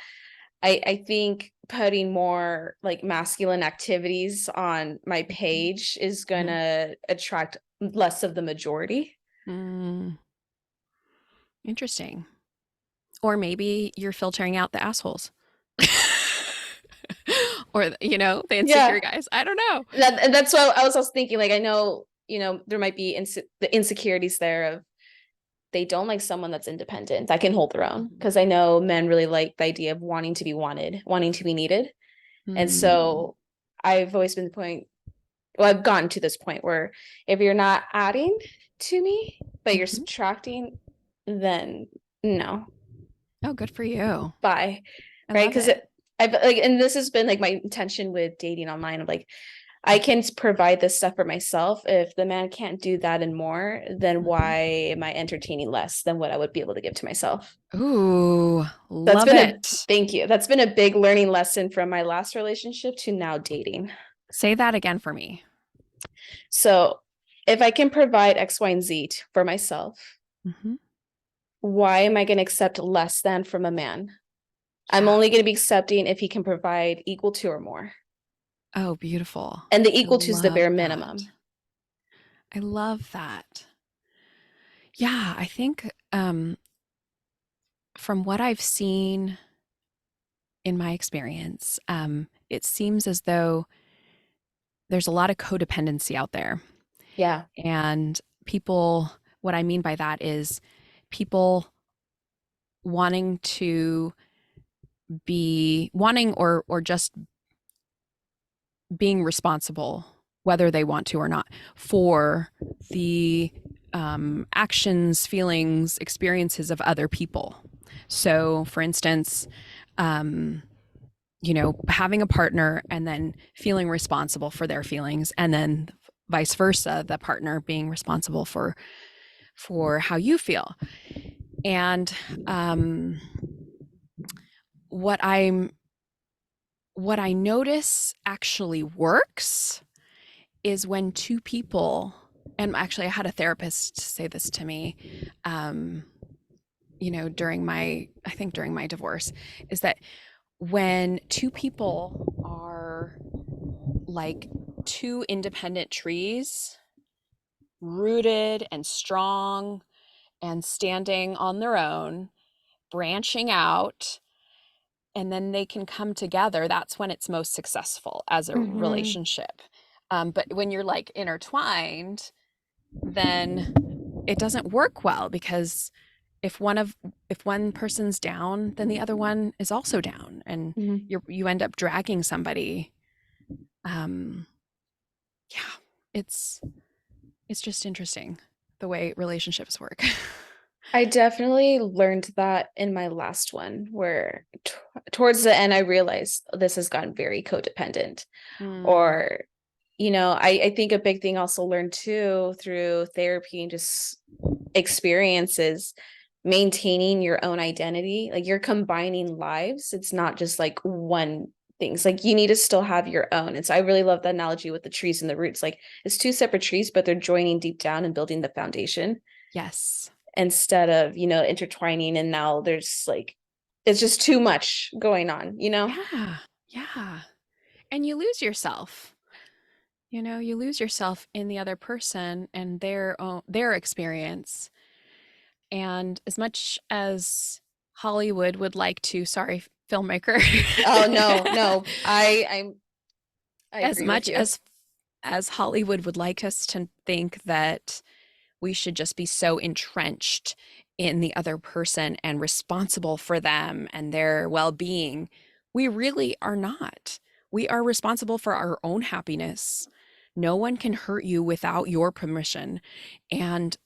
Speaker 2: I think putting more like masculine activities on my
Speaker 1: Mhm.
Speaker 2: page is going
Speaker 1: Mhm.
Speaker 2: to attract less of the majority.
Speaker 1: Mm, interesting. Or maybe you're filtering out the assholes. Or, the
Speaker 2: Yeah.
Speaker 1: insecure guys. I don't know.
Speaker 2: And that's why I was also thinking, like, I know there might be the insecurities there of they don't like someone that's independent, that can hold their own.
Speaker 1: Mhm.
Speaker 2: Because I know men really like the idea of wanting to be wanted, wanting to be needed. And
Speaker 1: Mm.
Speaker 2: so I've always been the point, well, I've gotten to this point where if you're not adding to me, but you're
Speaker 1: Mhm.
Speaker 2: subtracting, then no,
Speaker 1: Oh, good for you.
Speaker 2: bye.
Speaker 1: I
Speaker 2: Right.
Speaker 1: love
Speaker 2: Because
Speaker 1: it.
Speaker 2: I've like, and this has been like my intention with dating online of like, I can provide this stuff for myself. If the man can't do that and more, then
Speaker 1: Mhm.
Speaker 2: why am I entertaining less than what I would be able to give to myself?
Speaker 1: Ooh,
Speaker 2: That's
Speaker 1: love
Speaker 2: been a
Speaker 1: it.
Speaker 2: Thank you. That's been a big learning lesson from my last relationship to now dating.
Speaker 1: Say that again for me.
Speaker 2: So if I can provide X, Y, and Z for myself,
Speaker 1: Mhm.
Speaker 2: why am I going to accept less than from a man? I'm
Speaker 1: Yeah.
Speaker 2: only going to be accepting if he can provide equal to or more.
Speaker 1: Oh, beautiful.
Speaker 2: And the
Speaker 1: I
Speaker 2: equal to is the
Speaker 1: love
Speaker 2: bare
Speaker 1: that.
Speaker 2: minimum.
Speaker 1: I love that. Yeah, I think from what I've seen in my experience, it seems as though there's a lot of codependency out there.
Speaker 2: Yeah.
Speaker 1: And people, what I mean by that is people wanting to be wanting or just being responsible, whether they want to or not, for the actions, feelings, experiences of other people. So, for instance, um, having a partner and then feeling responsible for their feelings, and then vice versa, the partner being responsible for how you feel. And um, what I'm what I notice actually works is when two people, and actually I had a therapist say this to me, um, during my divorce, is that when two people are like two independent trees, rooted and strong and standing on their own, branching out, and then they can come together, that's when it's most successful as a
Speaker 2: Mm-hmm.
Speaker 1: relationship. But when you're like intertwined, then it doesn't work well because if one of if one person's down, then the other one is also down, and
Speaker 2: Mm-hmm.
Speaker 1: you end up dragging somebody. Um, yeah, it's it's just interesting the way relationships work.
Speaker 2: I definitely learned that in my last one, where towards the end, I realized this has gotten very codependent.
Speaker 1: Mm,
Speaker 2: Or, I think a big thing also learned too through therapy and just experiences maintaining your own identity. Like you're combining lives. It's not just like one thing. It's like you need to still have your own. And so I really love the analogy with the trees and the roots. Like it's two separate trees, but they're joining deep down and building the foundation
Speaker 1: yes.
Speaker 2: instead of, intertwining. And now there's like, it's just too much going on.
Speaker 1: Yeah. Yeah. And you lose yourself. You lose yourself in the other person and their experience. And as much as Hollywood would like to, sorry, filmmaker,
Speaker 2: Oh no, no. I
Speaker 1: as
Speaker 2: agree with
Speaker 1: much
Speaker 2: you.
Speaker 1: as Hollywood would like us to think that we should just be so entrenched in the other person and responsible for them and their well-being, we really are not. We are responsible for our own happiness. No one can hurt you without your permission. And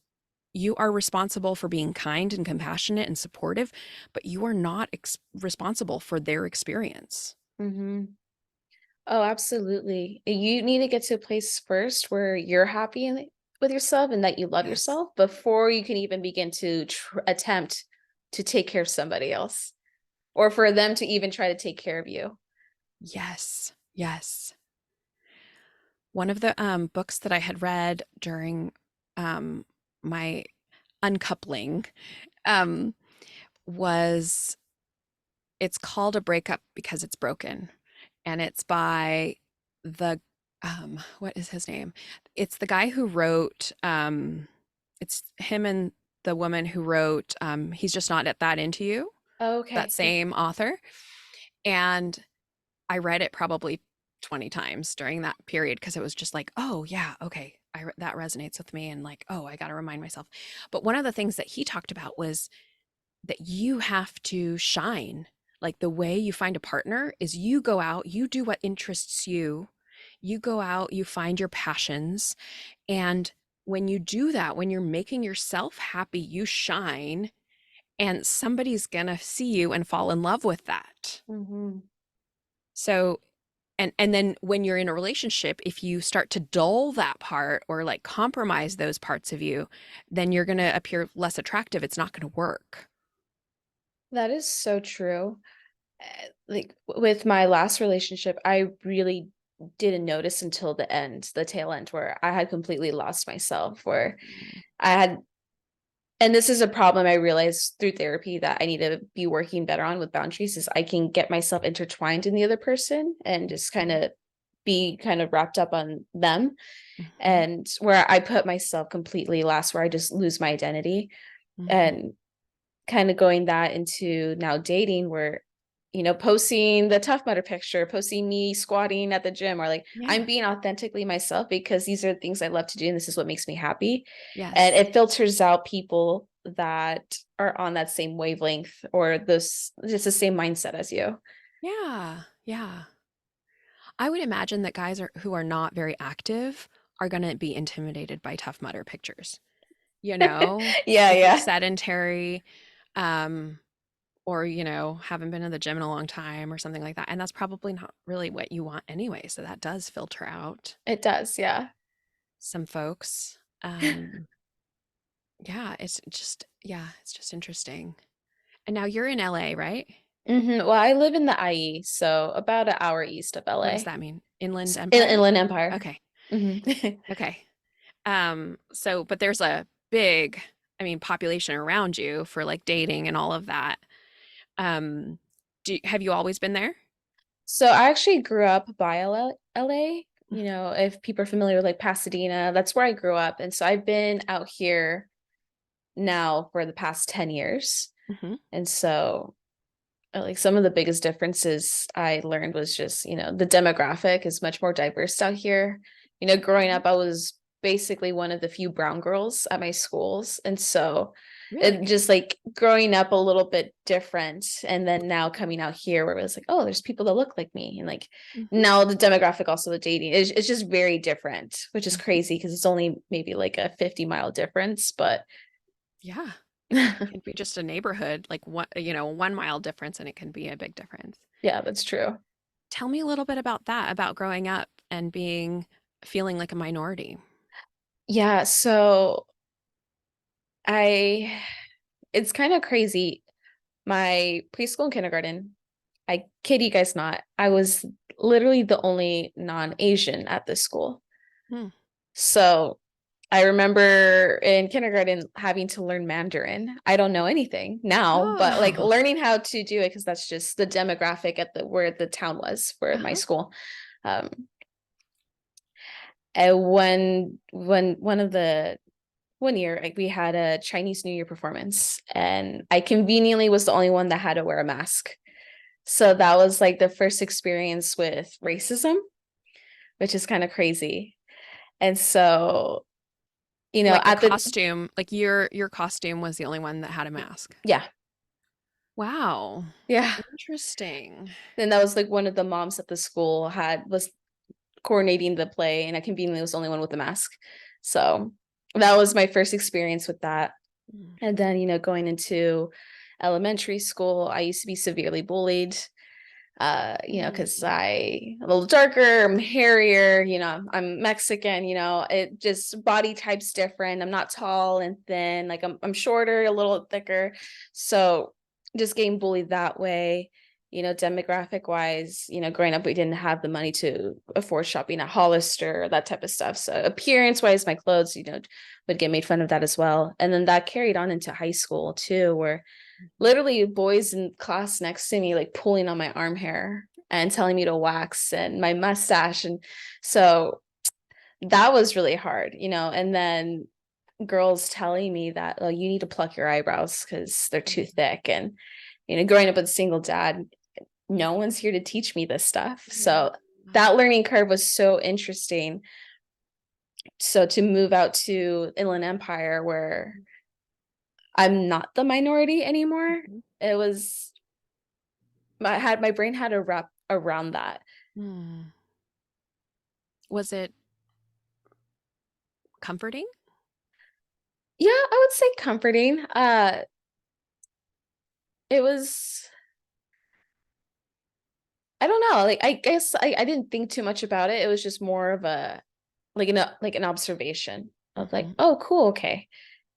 Speaker 1: you are responsible for being kind and compassionate and supportive, but you are not responsible for their experience.
Speaker 2: Hmm. Oh, absolutely. You need to get to a place first where you're happy with yourself and that you love
Speaker 1: Yes.
Speaker 2: yourself before you can even begin to attempt to take care of somebody else or for them to even try to take care of you.
Speaker 1: Yes. Yes. One of the books that I had read during um, my uncoupling um, was it's called A Breakup Because It's Broken. And it's by the what is his name? It's the guy who wrote it's him and the woman who wrote He's Just Not at That Into You, that
Speaker 2: Okay. Yeah.
Speaker 1: same author. And I read it probably 20 times during that period because it was just like, oh yeah, okay. that resonates with me, and like, oh, I got to remind myself. But one of the things that he talked about was that you have to shine. Like the way you find a partner is you go out, you do what interests you. You go out, you find your passions, and when you do that, when you're making yourself happy, you shine, and somebody's going to see you and fall in love with that.
Speaker 2: Mhm.
Speaker 1: So and then when you're in a relationship, if you start to dull that part or like compromise those parts of you, then you're going to appear less attractive. It's not going to work.
Speaker 2: That is so true. Like with my last relationship, I really didn't notice until the end, the tail end, where I had completely lost myself, where
Speaker 1: Mm,
Speaker 2: I had, and this is a problem I realized through therapy that I need to be working better on with boundaries, is I can get myself intertwined in the other person and just kind
Speaker 1: mhm,
Speaker 2: of be kind of wrapped up on them.
Speaker 1: mhm,
Speaker 2: And where I put myself completely last, where I just lose my identity.
Speaker 1: mhm.
Speaker 2: And kind of going that into now dating, where posting the Tough Mudder picture, posting me squatting at the gym, or like I'm
Speaker 1: Yeah.
Speaker 2: being authentically myself because these are things I love to do and this is what makes me happy. And
Speaker 1: Yes.
Speaker 2: it filters out people that are on that same wavelength or this just the same mindset as you.
Speaker 1: Yeah. Yeah. I would imagine that who are not very active are going to be intimidated by Tough Mudder pictures. You know,
Speaker 2: Yeah,
Speaker 1: if you're
Speaker 2: yeah.
Speaker 1: sedentary, um, or, haven't been in the gym in a long time or something like that. And that's probably not really what you want anyway. So that does filter out
Speaker 2: It does, yeah.
Speaker 1: some folks. Yeah, it's just interesting. And now you're in LA, right?
Speaker 2: Well, I live in the IE, so about an hour east of
Speaker 1: What does
Speaker 2: LA.
Speaker 1: that mean? Inland
Speaker 2: In
Speaker 1: Empire?
Speaker 2: Inland Empire.
Speaker 1: Okay.
Speaker 2: hmm
Speaker 1: Okay. So but there's a big, I mean, population around you for like dating and all of that. Um, have you always been there?
Speaker 2: So I actually grew up by LA. If people are familiar with like Pasadena, that's where I grew up. And so I've been out here now for the past 10 years.
Speaker 1: Mm-hmm.
Speaker 2: And so like some of the biggest differences I learned was just, the demographic is much more diverse out here. Growing
Speaker 1: Okay.
Speaker 2: up, I was basically one of the few brown girls at my schools. And so it
Speaker 1: Really?
Speaker 2: just like growing up a little bit different. And then now coming out here where it was like, oh, there's people that look like me. And like
Speaker 1: Mm-hmm.
Speaker 2: now the demographic, also the dating, it's just very different, which is
Speaker 1: Mm-hmm.
Speaker 2: crazy because it's only maybe like a 50-mile difference. But
Speaker 1: Yeah. It can be just a neighborhood, like 1 mile difference, and it can be a big difference.
Speaker 2: yeah, that's true.
Speaker 1: Tell me a little bit about that, about growing up and feeling like a minority.
Speaker 2: Yeah. So I it's kind of crazy. My preschool and kindergarten, I kid you guys not, I was literally the only non-Asian at this school.
Speaker 1: Hmm.
Speaker 2: So I remember in kindergarten having to learn Mandarin. I don't know anything now, but like
Speaker 1: Oh.
Speaker 2: learning how to do it because that's just the demographic at the where the town was for my
Speaker 1: Uh-huh.
Speaker 2: school. Um, and when one of the one year like, we had a Chinese New Year performance, and I conveniently was the only one that had to wear a mask. So that was like the first experience with racism, which is kind of crazy. And so,
Speaker 1: Like the
Speaker 2: at the
Speaker 1: costume, like your costume was the only one that had a mask.
Speaker 2: yeah,
Speaker 1: Wow.
Speaker 2: yeah.
Speaker 1: Interesting.
Speaker 2: Then that was like one of the moms at the school had was coordinating the play, and I conveniently was the only one with the mask. So that was my first experience with that.
Speaker 1: Mm.
Speaker 2: And then, going into elementary school, I used to be severely bullied. Because
Speaker 1: Mm.
Speaker 2: I'm a little darker, I'm hairier, I'm Mexican, it just body type's different. I'm not tall and thin, like I'm shorter, a little thicker. So just getting bullied that way, demographic wise, growing up, we didn't have the money to afford shopping at Hollister, that type of stuff. So appearance wise, my clothes, would get made fun of that as well. And then that carried on into high school too, where literally boys in class next to me like pulling on my arm hair and telling me to wax and my mustache. And so that was really hard, and then girls telling me that, oh, you need to pluck your eyebrows because they're too thick. And growing up with a single dad, no one's here to teach me this stuff.
Speaker 1: Yeah.
Speaker 2: So that learning curve was so interesting. So to move out to Inland Empire where I'm not the minority anymore,
Speaker 1: Mhm.
Speaker 2: it was my brain had to wrap around that.
Speaker 1: Mm. Was it comforting?
Speaker 2: Yeah, I would say comforting. It was, I don't know, like I guess I didn't think too much about it. It was just more of a like an observation of like,
Speaker 1: Mhm.
Speaker 2: oh, cool, okay.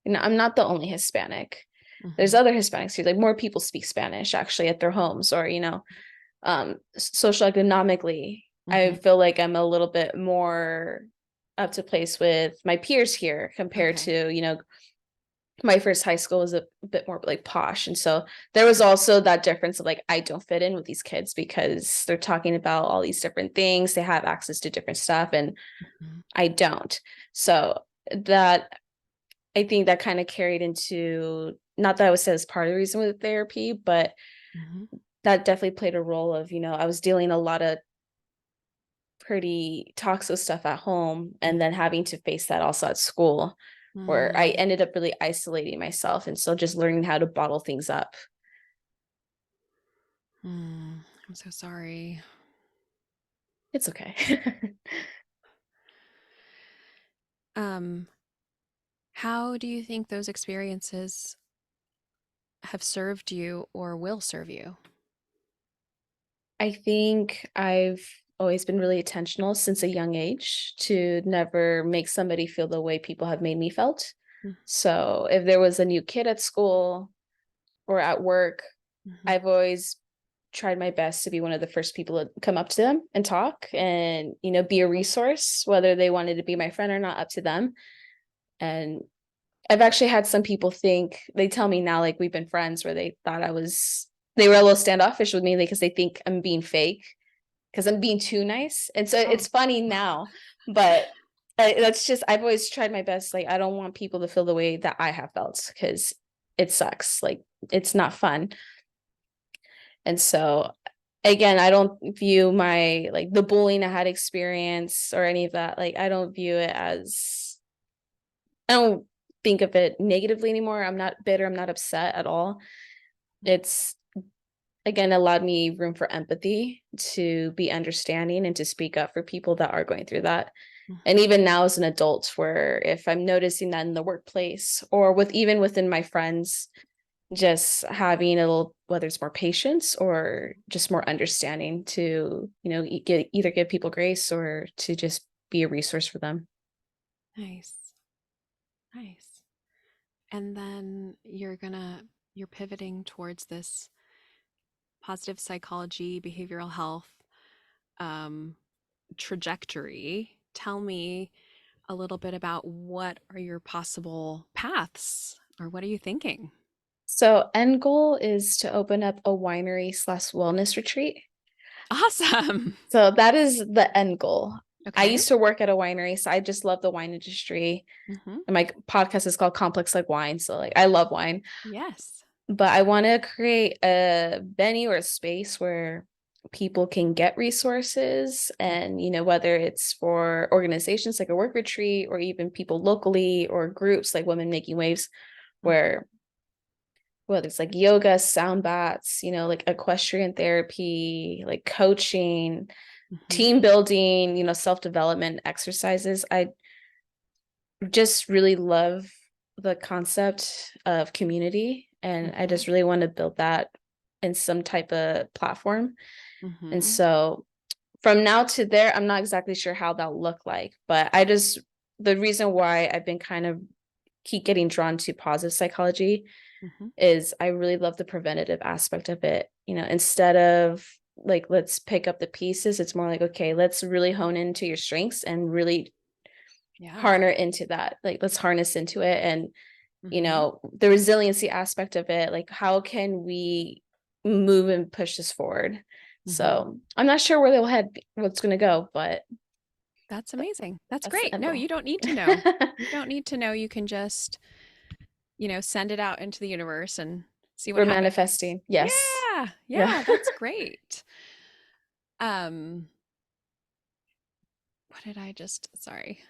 Speaker 2: I'm not the only Hispanic. There's
Speaker 1: Mhm.
Speaker 2: other Hispanics here. Like more people speak Spanish actually at their homes, or social economically, I
Speaker 1: Mhm.
Speaker 2: feel like I'm a little bit more up to place with my peers here compared
Speaker 1: Okay.
Speaker 2: to, my first high school was a bit more like posh. And so there was also that difference of like, I don't fit in with these kids because they're talking about all these different things. They have access to different stuff and
Speaker 1: Mhm.
Speaker 2: I don't. So that I think that kind of carried into, not that I would say as part of the reason with therapy, but
Speaker 1: Mhm.
Speaker 2: that definitely played a role of, I was dealing a lot of pretty toxic stuff at home and then having to face that also at school where I
Speaker 1: Mm.
Speaker 2: ended up really isolating myself and so just learning how to bottle things up.
Speaker 1: Mm. I'm so sorry.
Speaker 2: It's okay.
Speaker 1: Um, how do you think those experiences have served you or will serve you?
Speaker 2: I think I've always been really intentional since a young age to never make somebody feel the way people have made me felt.
Speaker 1: Mm.
Speaker 2: So if there was a new kid at school or at work,
Speaker 1: Mhm.
Speaker 2: I've always tried my best to be one of the first people to come up to them and talk and, be a resource, whether they wanted to be my friend or not, up to them. And I've actually had some people think, they tell me now, like we've been friends, where they thought they were a little standoffish with me because they think I'm being fake because I'm being too nice. And so
Speaker 1: Oh.
Speaker 2: it's funny now, but that's just, I've always tried my best. Like, I don't want people to feel the way that I have felt because it sucks. Like, it's not fun. And so, again, I don't view my, like, the bullying I had experienced or any of that, like, I don't view it as, I don't think of it negatively anymore. I'm not bitter. I'm not upset at all. It's, again, allowed me room for empathy to be understanding and to speak up for people that are going through that. And
Speaker 1: Mhm.
Speaker 2: even now as an adult, where if I'm noticing that in the workplace or with even within my friends, just having a little, whether it's more patience or just more understanding to, either give people grace or to just be a resource for them.
Speaker 1: Nice. Nice. And then you're pivoting towards this positive psychology, behavioral health um, trajectory. Tell me a little bit about what are your possible paths or what are you thinking?
Speaker 2: So end goal is to open up a winery slash wellness retreat.
Speaker 1: Awesome.
Speaker 2: So that is the end goal. I
Speaker 1: Okay.
Speaker 2: used to work at a winery, so I just love the wine industry.
Speaker 1: Hmm.
Speaker 2: And my podcast is called Complex Like Wine. So like I love wine.
Speaker 1: Yes.
Speaker 2: But I want to create a venue or a space where people can get resources and whether it's for organizations like a work retreat or even people locally or groups like Women Making Waves where whether it's like yoga, sound baths, like equestrian therapy, like coaching,
Speaker 1: Mm-hmm.
Speaker 2: team building, self-development exercises. I just really love the concept of community and I
Speaker 1: Mm-hmm.
Speaker 2: just really want to build that in some type of platform. And
Speaker 1: Mm-hmm.
Speaker 2: so from now to there, I'm not exactly sure how that'll look like, but the reason why I've been kind of keep getting drawn to positive psychology
Speaker 1: Mm-hmm.
Speaker 2: is I really love the preventative aspect of it. Instead of like, let's pick up the pieces, it's more like, okay, let's really hone into your strengths and really
Speaker 1: Yeah.
Speaker 2: harness into that. Like, let's harness into it and,
Speaker 1: Mm-hmm.
Speaker 2: the resiliency aspect of it. Like, how can we move and push this forward?
Speaker 1: Mm-hmm.
Speaker 2: So I'm not sure where they'll head, what's going to go, but
Speaker 1: That's amazing. That's
Speaker 2: that's the
Speaker 1: great.
Speaker 2: end
Speaker 1: No,
Speaker 2: goal.
Speaker 1: you don't need to know. You don't need to know. You can just, send it out into the universe and see what
Speaker 2: We're
Speaker 1: happens.
Speaker 2: manifesting. Yes.
Speaker 1: Yeah.
Speaker 2: Yeah.
Speaker 1: Yeah, that's great. Um, what did I just, sorry.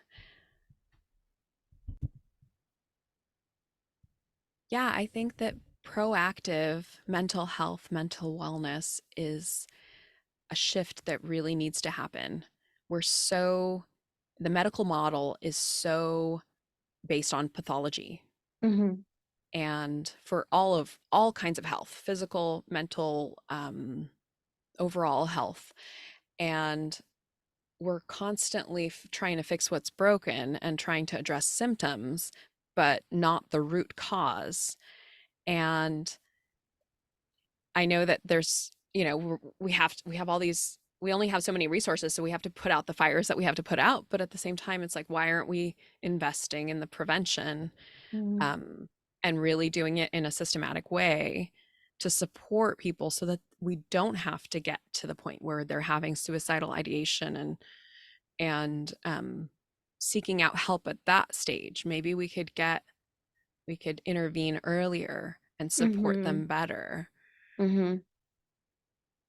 Speaker 1: Yeah, I think that proactive mental health, mental wellness is a shift that really needs to happen. We're so, the medical model is so based on pathology
Speaker 2: Mm-hmm.
Speaker 1: and for all kinds of health, physical, mental, overall health. And we're constantly trying to fix what's broken and trying to address symptoms, but not the root cause. And I know that there's, we have all these, we only have so many resources, so we have to put out the fires that we have to put out. But at the same time, it's like, why aren't we investing in the prevention,
Speaker 2: Mm-hmm.
Speaker 1: um, and really doing it in a systematic way to support people so that we don't have to get to the point where they're having suicidal ideation and seeking out help at that stage. Maybe we could intervene earlier and support
Speaker 2: Mm-hmm.
Speaker 1: them better.
Speaker 2: Mm-hmm.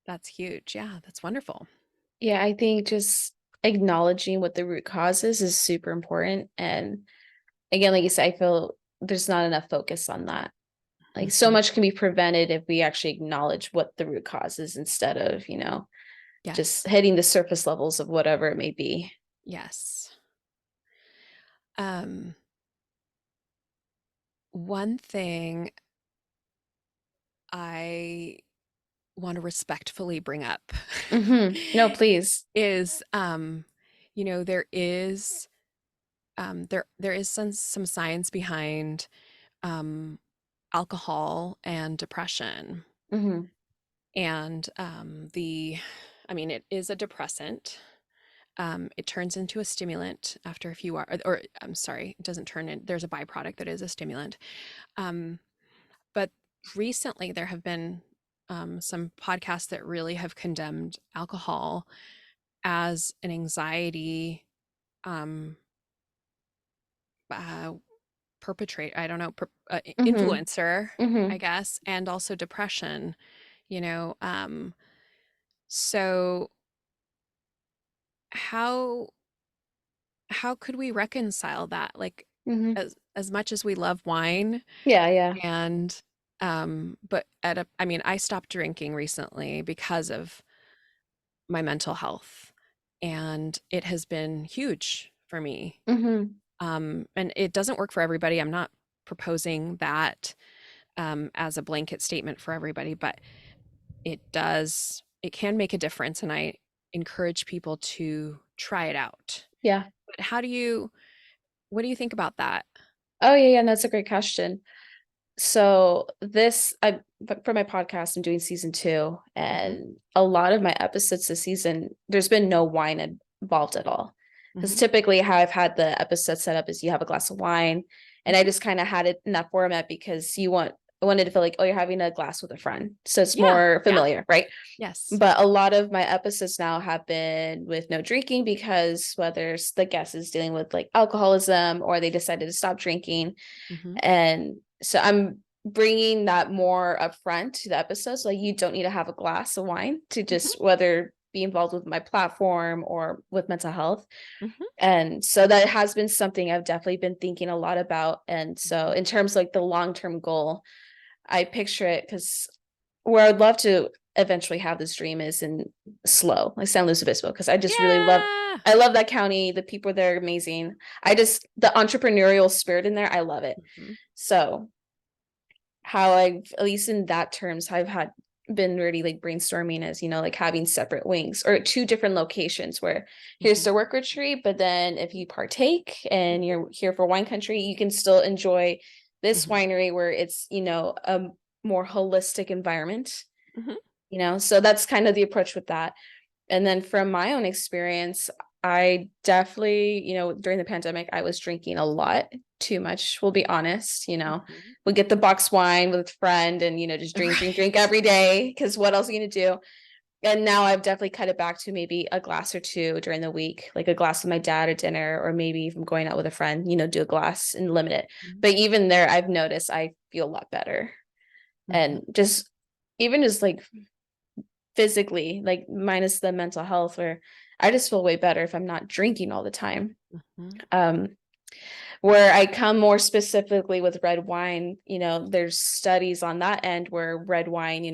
Speaker 1: That's huge. Yeah, that's wonderful.
Speaker 2: Yeah, I think just acknowledging what the root cause is super important. And again, like you said, I feel there's not enough focus on that. Like so
Speaker 1: Mhm.
Speaker 2: much can be prevented if we actually acknowledge what the root cause is instead of, just
Speaker 1: Yes.
Speaker 2: hitting the surface levels of whatever it may be.
Speaker 1: Yes. Um, One thing I want to respectfully bring up
Speaker 2: No, please.
Speaker 1: is, there is there is some science behind um, alcohol and depression,
Speaker 2: Hmm.
Speaker 1: and I mean, it is a depressant. It turns into a stimulant after a few hours, or I'm sorry, it doesn't turn in. There's a byproduct that is a stimulant. Um, but recently, there have been some podcasts that really have condemned alcohol as an anxiety um, uh, perpetrate. I don't know,
Speaker 2: Hmm.
Speaker 1: influencer, I
Speaker 2: Hmm.
Speaker 1: guess, and also depression. You know, so how how could we reconcile that? Like,
Speaker 2: Hmm.
Speaker 1: as much as we love wine
Speaker 2: Yeah, yeah.
Speaker 1: and but I mean, I stopped drinking recently because of my mental health, and it has been huge for me.
Speaker 2: Hmm.
Speaker 1: And it doesn't work for everybody. I'm not proposing that as a blanket statement for everybody, but it can make a difference, and I encourage people to try it out.
Speaker 2: Yeah.
Speaker 1: But what do you think about that?
Speaker 2: Oh, yeah, yeah. That's a great question. So for my podcast, I'm doing season two,
Speaker 1: Hmm.
Speaker 2: and a lot of my episodes this season, there's been no wine involved at all. Because
Speaker 1: Hmm.
Speaker 2: typically, how I've had the episode set up is you have a glass of wine, and I
Speaker 1: Hmm.
Speaker 2: just kind of had it in that format because I wanted to feel like, oh, you're having a glass with a friend, so it's
Speaker 1: Yeah.
Speaker 2: more
Speaker 1: Yeah.
Speaker 2: familiar, right?
Speaker 1: Yes.
Speaker 2: But a lot of my episodes now have been with no drinking because whether the guest is dealing with like alcoholism or they decided to stop drinking,
Speaker 1: Hmm.
Speaker 2: and so I'm bringing that more upfront to the episodes. Like you don't need to have a glass of wine to
Speaker 1: Hmm.
Speaker 2: just whether be involved with my platform or with mental health.
Speaker 1: Hmm.
Speaker 2: And so that has been something I've definitely been thinking a lot about. And so
Speaker 1: Hmm.
Speaker 2: in terms of like the long-term goal, I picture it because where I'd love to eventually have this dream is in slow, like San Luis Obispo, because I just really love
Speaker 1: Yeah.
Speaker 2: I love that county. The people there are amazing. The entrepreneurial spirit in there, I love it.
Speaker 1: Hmm.
Speaker 2: So how I've at least in that terms, I've had been really like brainstorming as, like having separate wings or two different locations where here's
Speaker 1: Hmm.
Speaker 2: the work retreat, but then if you partake and you're here for wine country, you can still enjoy this
Speaker 1: Hmm.
Speaker 2: winery where it's, a more holistic environment,
Speaker 1: Hmm.
Speaker 2: so that's kind of the approach with that. And then from my own experience, I definitely, during the pandemic, I was drinking a lot, too much, we'll be honest,
Speaker 1: Hmm.
Speaker 2: we get the box wine with a friend and, just drink, drink, drink
Speaker 1: Right.
Speaker 2: every day. Because what else are you going to do? And now I've definitely cut it back to maybe a glass or two during the week, like a glass with my dad at dinner, or maybe if I'm going out with a friend, do a glass and limit it. But even there, I've noticed I feel a lot better.
Speaker 1: Hmm.
Speaker 2: And just even just like physically, like minus the mental health, where I just feel way better if I'm not drinking all the time.
Speaker 1: Hmm.
Speaker 2: Um, Where I come more specifically with red wine, there's studies on that end where red wine,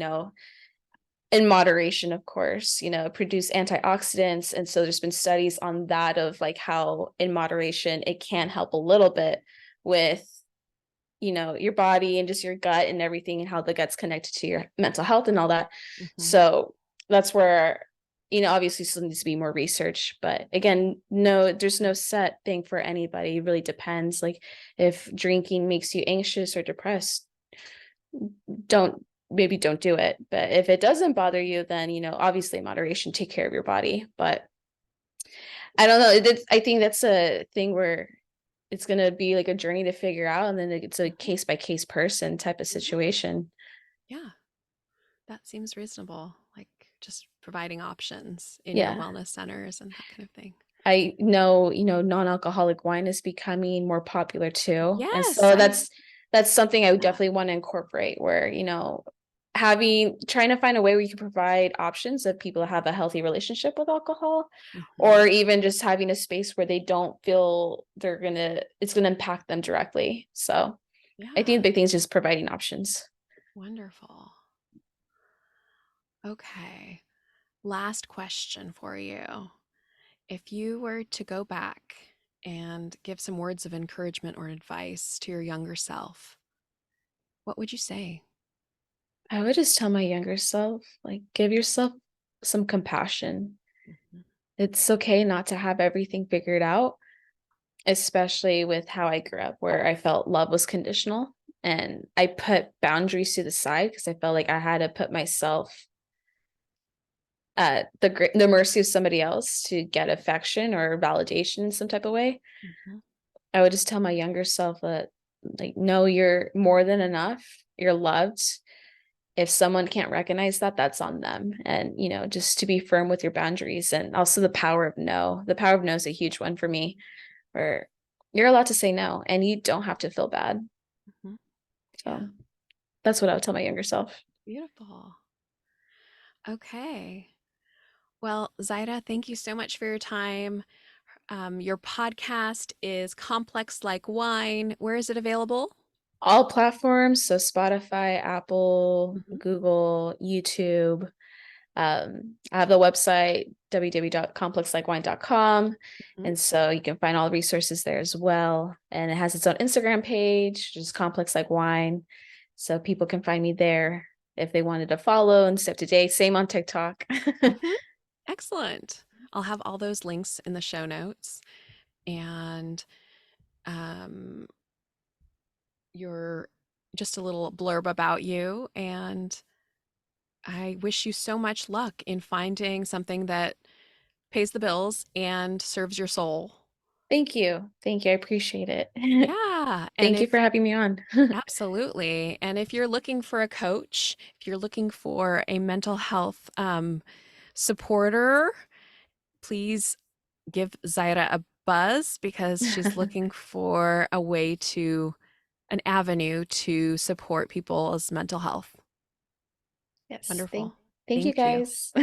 Speaker 2: in moderation, of course, produce antioxidants. And so there's been studies on that of like how in moderation it can help a little bit with, your body and just your gut and everything and how the gut's connected to your mental health and all that.
Speaker 1: Hmm.
Speaker 2: So that's where, obviously still needs to be more research. But again, no, there's no set thing for anybody. It really depends. Like if drinking makes you anxious or depressed, don't maybe don't do it. But if it doesn't bother you, then obviously moderation, take care of your body. But I don't know. I think that's a thing where it's gonna be like a journey to figure out, and then it's a
Speaker 1: Hmm.
Speaker 2: case by case person type of
Speaker 1: Hmm.
Speaker 2: situation.
Speaker 1: Yeah, that seems reasonable. Like just providing options in your
Speaker 2: Yeah.
Speaker 1: wellness centers and that kind of thing.
Speaker 2: I know, non-alcoholic wine is becoming more popular too. And
Speaker 1: Yes,
Speaker 2: so
Speaker 1: I
Speaker 2: that's something I would
Speaker 1: that.
Speaker 2: definitely want to incorporate where, having trying to find a way where you can provide options of people that have a healthy relationship with alcohol,
Speaker 1: Hmm.
Speaker 2: or even just having a space where they don't feel it's gonna impact them directly. So I think
Speaker 1: Yeah,
Speaker 2: the big thing is just providing options.
Speaker 1: wonderful. Okay. Last question for you. If you were to go back and give some words of encouragement or advice to your younger self, what would you say?
Speaker 2: I would just tell my younger self, like, give yourself some compassion.
Speaker 1: Mhm.
Speaker 2: It's okay not to have everything figured out, especially with how I grew up, where I felt love was conditional. And I put boundaries to the side because I felt like I had to put myself at the mercy of somebody else to get affection or validation in some type of way.
Speaker 1: Mhm.
Speaker 2: I would just tell my younger self that, like, no, you're more than enough. You're loved. If someone can't recognize that, that's on them. And, just to be firm with your boundaries, and also the power of no. The power of no is a huge one for me, where you're allowed to say no and you don't have to feel bad.
Speaker 1: Mhm. Yeah,
Speaker 2: So that's what I would tell my younger self.
Speaker 1: beautiful. Okay. Well, Zaida, thank you so much for your time. Your podcast is Complex Like Wine. Where is it available?
Speaker 2: All platforms, so Spotify, Apple,
Speaker 1: Mhm.
Speaker 2: Google, YouTube. I have the website www.complexlikewine.com.
Speaker 1: Mhm.
Speaker 2: And so you can find all the resources there as well. And it has its own Instagram page, just Complex Like Wine. So people can find me there if they wanted to follow and stay up to date. Same on TikTok.
Speaker 1: Mhm. Excellent. I'll have all those links in the show notes. And um, your just a little blurb about you. And I wish you so much luck in finding something that pays the bills and serves your soul.
Speaker 2: Thank you. Thank you. I appreciate it.
Speaker 1: Yeah. And
Speaker 2: Thank you
Speaker 1: if
Speaker 2: for having me on.
Speaker 1: absolutely. And if you're looking for a coach, if you're looking for a mental health supporter, please give Zaira a buzz because she's looking for a way to, an avenue to support people's mental health.
Speaker 2: Yes. Thank
Speaker 1: Wonderful.
Speaker 2: thank you
Speaker 1: Thank you.
Speaker 2: guys.